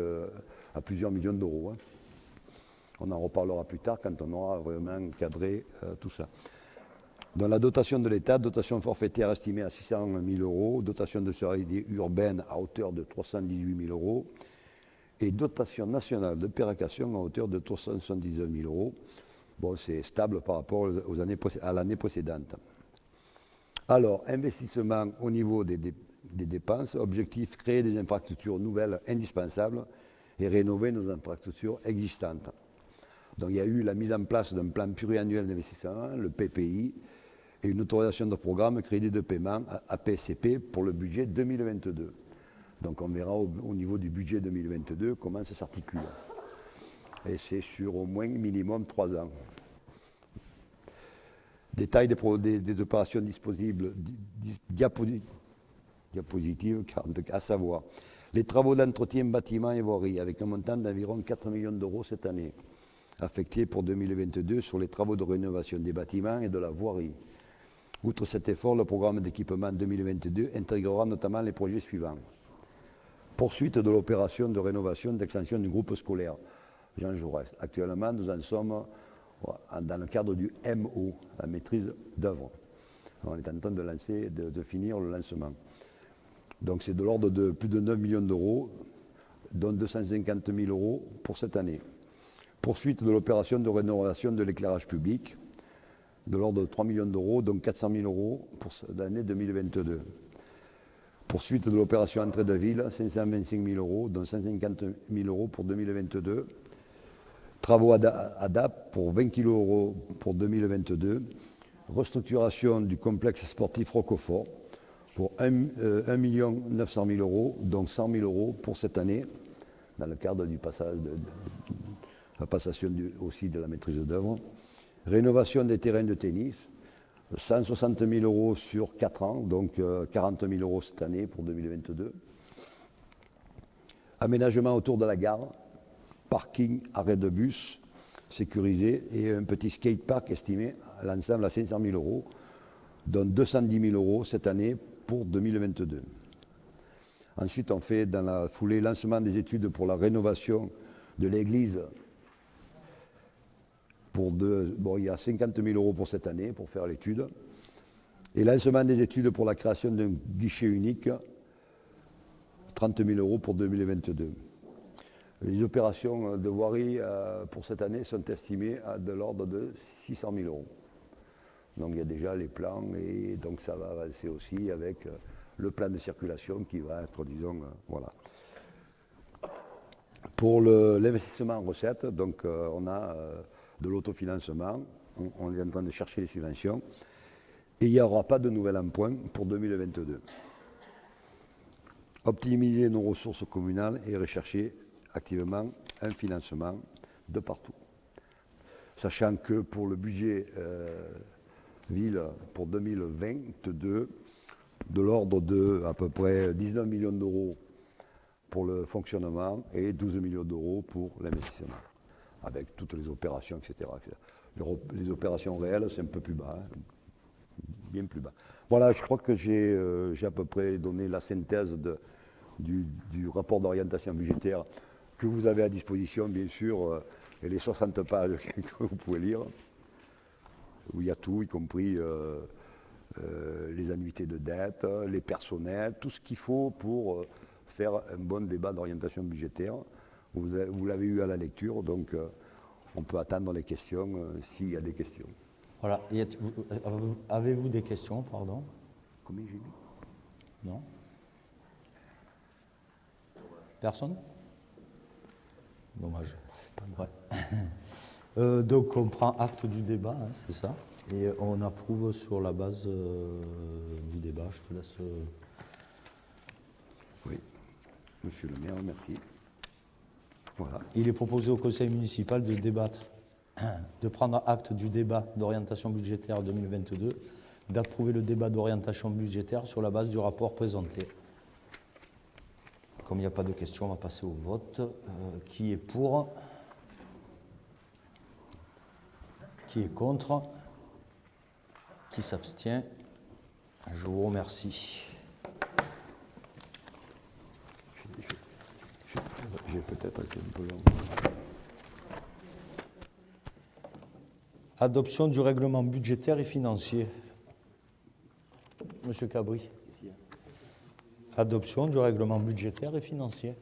à plusieurs millions d'euros. Hein. On en reparlera plus tard quand on aura vraiment cadré tout ça. Dans la dotation de l'État, dotation forfaitaire estimée à 600 000 euros, dotation de solidarité urbaine à hauteur de 318 000 euros et dotation nationale de péréquation à hauteur de 379 000 euros. Bon, c'est stable par rapport à l'année précédente. Alors, investissement au niveau des dépenses, objectif, créer des infrastructures nouvelles indispensables et rénover nos infrastructures existantes. Donc il y a eu la mise en place d'un plan pluriannuel d'investissement, le PPI, et une autorisation de programme crédit de paiement APCP pour le budget 2022. Donc on verra au niveau du budget 2022 comment ça s'articule. Et c'est sur au moins minimum 3 ans. Détail des opérations disponibles, diapositives, à savoir les travaux d'entretien bâtiments et voiries avec un montant d'environ 4 millions d'euros cette année, affectés pour 2022 sur les travaux de rénovation des bâtiments et de la voirie. Outre cet effort, le programme d'équipement 2022 intégrera notamment les projets suivants. Poursuite de l'opération de rénovation d'extension du groupe scolaire Jean Jaurès. Actuellement, nous en sommes dans le cadre du MO, la maîtrise d'œuvre. On est en train de finir le lancement. Donc c'est de l'ordre de plus de 9 millions d'euros, dont 250 000 euros pour cette année. Poursuite de l'opération de rénovation de l'éclairage public, de l'ordre de 3 millions d'euros, dont 400 000 euros pour l'année 2022. Poursuite de l'opération entrée de ville, 525 000 euros, dont 150 000 euros pour 2022. Travaux ADAP pour 20 kg euros pour 2022. Restructuration du complexe sportif Roquefort pour 1 900 000 euros, dont 100 000 euros pour cette année, dans le cadre du passage la passation aussi de la maîtrise d'œuvre. Rénovation des terrains de tennis, 160 000 euros sur 4 ans, donc 40 000 euros cette année pour 2022. Aménagement autour de la gare, parking, arrêt de bus sécurisé et un petit skatepark estimé à l'ensemble à 500 000 euros, dont 210 000 euros cette année pour 2022. Ensuite, on fait dans la foulée lancement des études pour la rénovation de l'église. Il y a 50 000 euros pour cette année pour faire l'étude. Et lancement des études pour la création d'un guichet unique, 30 000 euros pour 2022. Les opérations de voirie pour cette année sont estimées à de l'ordre de 600 000 euros. Donc il y a déjà les plans et donc ça va avancer aussi avec le plan de circulation qui va être, disons, voilà. Pour l'investissement en recettes, donc on a de l'autofinancement, on est en train de chercher les subventions et il n'y aura pas de nouvel emprunt pour 2022. Optimiser nos ressources communales et rechercher activement un financement de partout. Sachant que pour le budget ville pour 2022, de l'ordre de à peu près 19 millions d'euros pour le fonctionnement et 12 millions d'euros pour l'investissement, avec toutes les opérations, etc. Les opérations réelles, c'est un peu plus bas, hein, bien plus bas. Voilà, je crois que j'ai à peu près donné la synthèse du rapport d'orientation budgétaire que vous avez à disposition, bien sûr, et les 60 pages que vous pouvez lire, où il y a tout, y compris les annuités de dette, les personnels, tout ce qu'il faut pour faire un bon débat d'orientation budgétaire. Vous l'avez eu à la lecture, donc on peut attendre les questions s'il y a des questions. Voilà. Avez-vous des questions, pardon? Combien j'ai mis? Non? Personne? Dommage. Ouais. Donc on prend acte du débat, hein, c'est ça, et on approuve sur la base du débat. Je te laisse. Oui, monsieur le maire, merci. Voilà. Il est proposé au conseil municipal de débattre, de prendre acte du débat d'orientation budgétaire 2022, d'approuver le débat d'orientation budgétaire sur la base du rapport présenté. Comme il n'y a pas de questions, on va passer au vote. Qui est pour? Qui est contre? Qui s'abstient? Je vous remercie. J'ai peut-être été un peu long. Adoption du règlement budgétaire et financier. Monsieur Cabri. Adoption du règlement budgétaire et financier.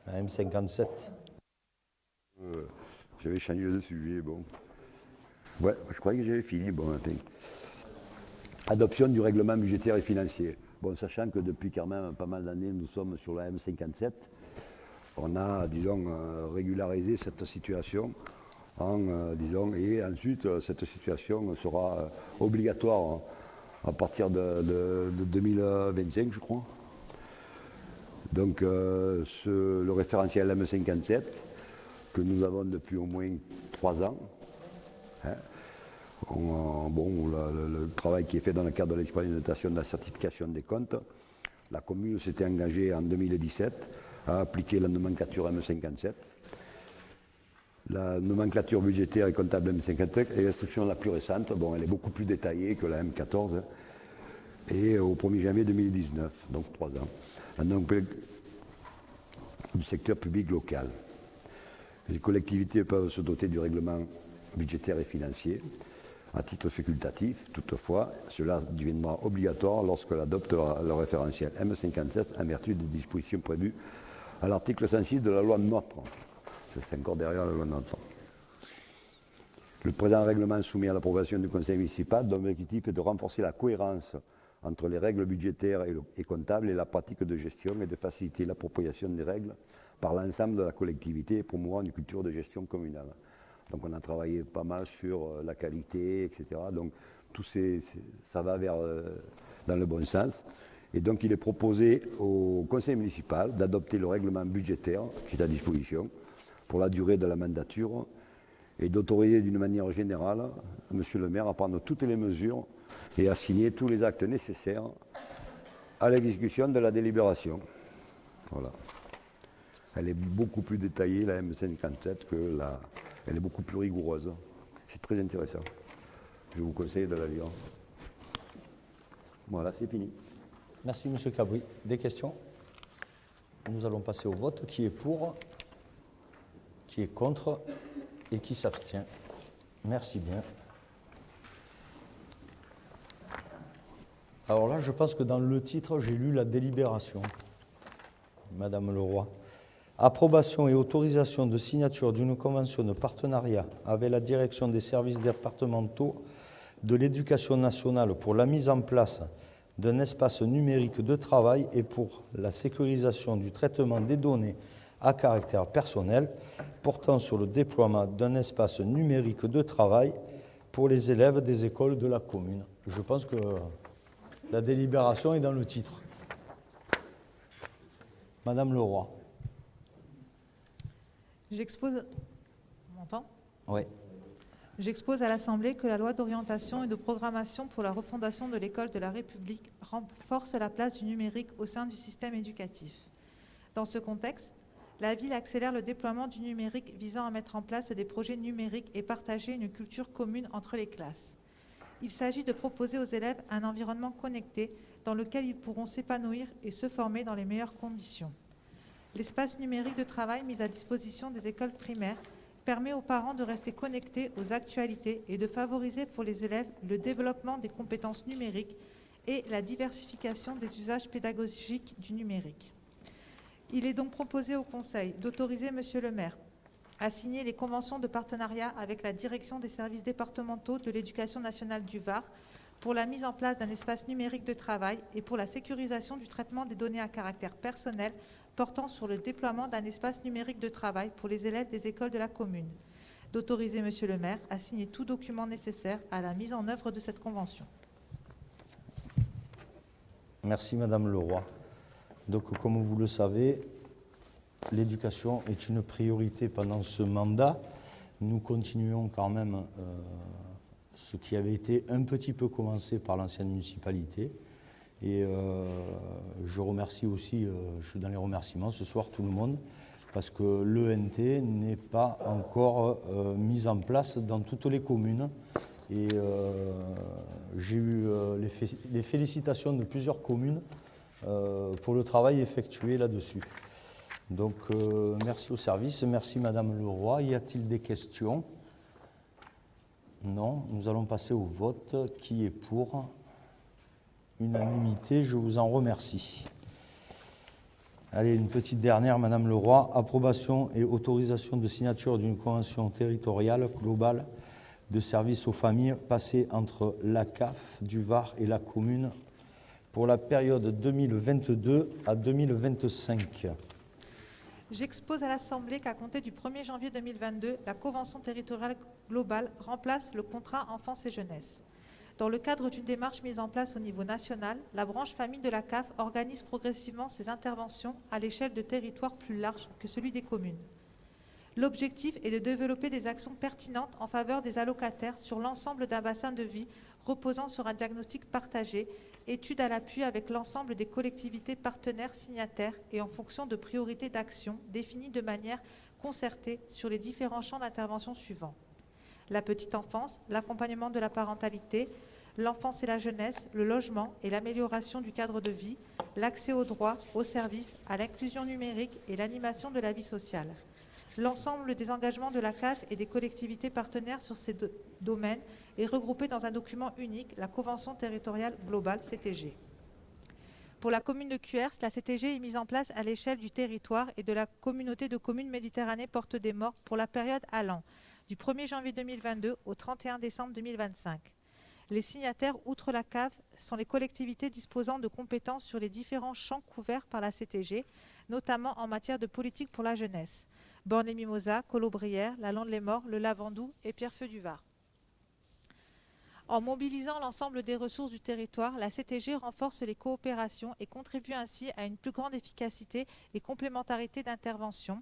La M57. J'avais changé de sujet, bon. Ouais, je croyais que j'avais fini, bon, enfin. Adoption du règlement budgétaire et financier. Bon, sachant que depuis quand même pas mal d'années, nous sommes sur la M57, on a, disons, régularisé cette situation, disons, et ensuite, cette situation sera obligatoire à partir de 2025, je crois. Donc, le référentiel M57, que nous avons depuis au moins 3 ans, hein, le travail qui est fait dans le cadre de l'expérimentation de la certification des comptes, la commune s'était engagée en 2017 à appliquer la nomenclature M57. La nomenclature budgétaire et comptable M57 est l'instruction la plus récente. Bon, elle est beaucoup plus détaillée que la M14 et au 1er janvier 2019, donc 3 ans. La nomenclature du secteur public local. Les collectivités peuvent se doter du règlement budgétaire et financier à titre facultatif. Toutefois, cela deviendra obligatoire lorsqu'elle adoptera le référentiel M57 en vertu des dispositions prévues à l'article 106 de la loi NOTRe. C'est encore derrière la loi NOTRe. Le présent règlement soumis à l'approbation du conseil municipal, dont l'objectif est de renforcer la cohérence entre les règles budgétaires et comptables et la pratique de gestion et de faciliter l'appropriation des règles par l'ensemble de la collectivité et promouvoir une culture de gestion communale. Donc on a travaillé pas mal sur la qualité, etc. Donc tout ça va dans le bon sens. Et donc il est proposé au conseil municipal d'adopter le règlement budgétaire qui est à disposition pour la durée de la mandature et d'autoriser d'une manière générale monsieur le maire à prendre toutes les mesures et à signer tous les actes nécessaires à l'exécution de la délibération. Voilà. Elle est beaucoup plus détaillée, la M57, que elle est beaucoup plus rigoureuse. C'est très intéressant. Je vous conseille de la lire. Voilà, c'est fini. Merci, monsieur Cabri. Des questions? Nous allons passer au vote. Qui est pour? Qui est contre? Et qui s'abstient? Merci bien. Alors là, je pense que dans le titre, j'ai lu la délibération. Madame Leroy. Approbation et autorisation de signature d'une convention de partenariat avec la direction des services départementaux de l'éducation nationale pour la mise en place d'un espace numérique de travail et pour la sécurisation du traitement des données à caractère personnel portant sur le déploiement d'un espace numérique de travail pour les élèves des écoles de la commune. Je pense que la délibération est dans le titre. Madame Leroy. J'expose. On m'entend ? Oui. J'expose à l'Assemblée que la loi d'orientation et de programmation pour la refondation de l'école de la République renforce la place du numérique au sein du système éducatif. Dans ce contexte, la ville accélère le déploiement du numérique visant à mettre en place des projets numériques et partager une culture commune entre les classes. Il s'agit de proposer aux élèves un environnement connecté dans lequel ils pourront s'épanouir et se former dans les meilleures conditions. L'espace numérique de travail mis à disposition des écoles primaires permet aux parents de rester connectés aux actualités et de favoriser pour les élèves le développement des compétences numériques et la diversification des usages pédagogiques du numérique. Il est donc proposé au Conseil d'autoriser Monsieur le maire à signer les conventions de partenariat avec la Direction des services départementaux de l'Éducation nationale du Var pour la mise en place d'un espace numérique de travail et pour la sécurisation du traitement des données à caractère personnel portant sur le déploiement d'un espace numérique de travail pour les élèves des écoles de la commune. D'autoriser Monsieur le maire à signer tout document nécessaire à la mise en œuvre de cette convention. Merci Madame Leroy. Donc, comme vous le savez, l'éducation est une priorité pendant ce mandat. Nous continuons quand même ce qui avait été un petit peu commencé par l'ancienne municipalité. Et je remercie aussi, je suis dans les remerciements ce soir tout le monde, parce que l'ENT n'est pas encore mise en place dans toutes les communes. Et j'ai eu les félicitations de plusieurs communes pour le travail effectué là-dessus. Donc merci au service, merci Madame Leroy. Y a-t-il des questions? Non, nous allons passer au vote. Qui est pour? Unanimité, je vous en remercie. Allez, une petite dernière, Madame Leroy. Approbation et autorisation de signature d'une convention territoriale globale de services aux familles passée entre la CAF du Var et la commune pour la période 2022 à 2025. J'expose à l'Assemblée qu'à compter du 1er janvier 2022, la Convention territoriale globale remplace le contrat enfance et jeunesse. Dans le cadre d'une démarche mise en place au niveau national, la branche famille de la CAF organise progressivement ses interventions à l'échelle de territoires plus larges que celui des communes. L'objectif est de développer des actions pertinentes en faveur des allocataires sur l'ensemble d'un bassin de vie reposant sur un diagnostic partagé, étude à l'appui avec l'ensemble des collectivités partenaires signataires et en fonction de priorités d'action définies de manière concertée sur les différents champs d'intervention suivants: la petite enfance, l'accompagnement de la parentalité, l'enfance et la jeunesse, le logement et l'amélioration du cadre de vie, l'accès aux droits, aux services, à l'inclusion numérique et l'animation de la vie sociale. L'ensemble des engagements de la CAF et des collectivités partenaires sur ces domaines est regroupé dans un document unique, la Convention territoriale globale CTG. Pour la commune de Cuers, la CTG est mise en place à l'échelle du territoire et de la communauté de communes Méditerranée Porte des Morts pour la période allant du 1er janvier 2022 au 31 décembre 2025. Les signataires, outre la CAF, sont les collectivités disposant de compétences sur les différents champs couverts par la CTG, notamment en matière de politique pour la jeunesse: Bornes-les-Mimosas, Colobrières, la Lande-les-Morts, le Lavandou et Pierrefeu-du-Var. En mobilisant l'ensemble des ressources du territoire, la CTG renforce les coopérations et contribue ainsi à une plus grande efficacité et complémentarité d'intervention,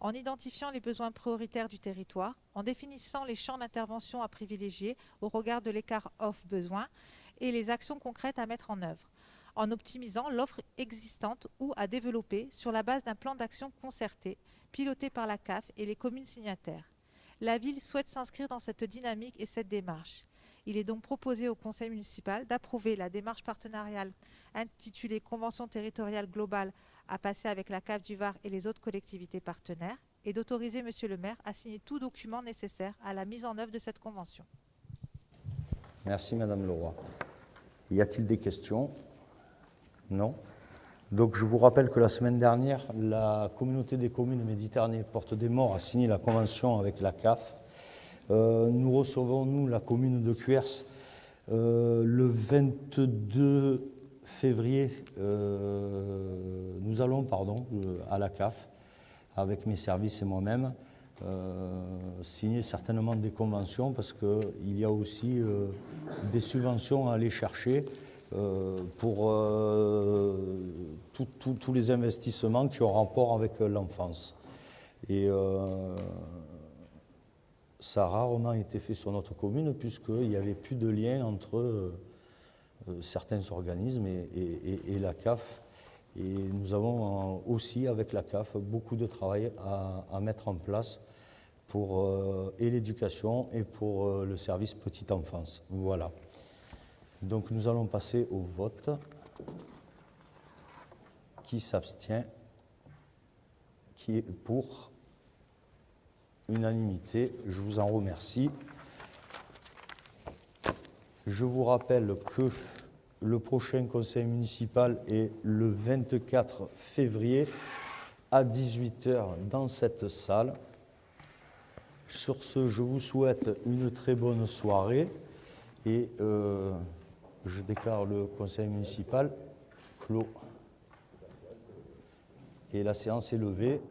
en identifiant les besoins prioritaires du territoire, en définissant les champs d'intervention à privilégier au regard de l'écart offre-besoin et les actions concrètes à mettre en œuvre, en optimisant l'offre existante ou à développer sur la base d'un plan d'action concerté, piloté par la CAF et les communes signataires. La ville souhaite s'inscrire dans cette dynamique et cette démarche. Il est donc proposé au conseil municipal d'approuver la démarche partenariale intitulée Convention territoriale globale à passer avec la CAF du Var et les autres collectivités partenaires et d'autoriser Monsieur le maire à signer tout document nécessaire à la mise en œuvre de cette convention. Merci Madame Leroy. Y a-t-il des questions? Non. Donc je vous rappelle que la semaine dernière, la communauté des communes Méditerranée Porte des Morts a signé la convention avec la CAF. Nous recevons, nous, la commune de Cuers, le 22 février, nous allons, à la CAF, avec mes services et moi-même, signer certainement des conventions parce qu'il y a aussi des subventions à aller chercher pour tous les investissements qui ont rapport avec l'enfance. Et ça a rarement été fait sur notre commune puisqu'il n'y avait plus de lien entre certains organismes et la CAF. Et nous avons aussi, avec la CAF, beaucoup de travail à mettre en place pour et l'éducation et pour le service petite enfance. Voilà. Donc nous allons passer au vote. Qui s'abstient? qui est pour unanimité. Je vous en remercie. Je vous rappelle que le prochain conseil municipal est le 24 février à 18 h dans cette salle. Sur ce, je vous souhaite une très bonne soirée et je déclare le conseil municipal clos. Et la séance est levée.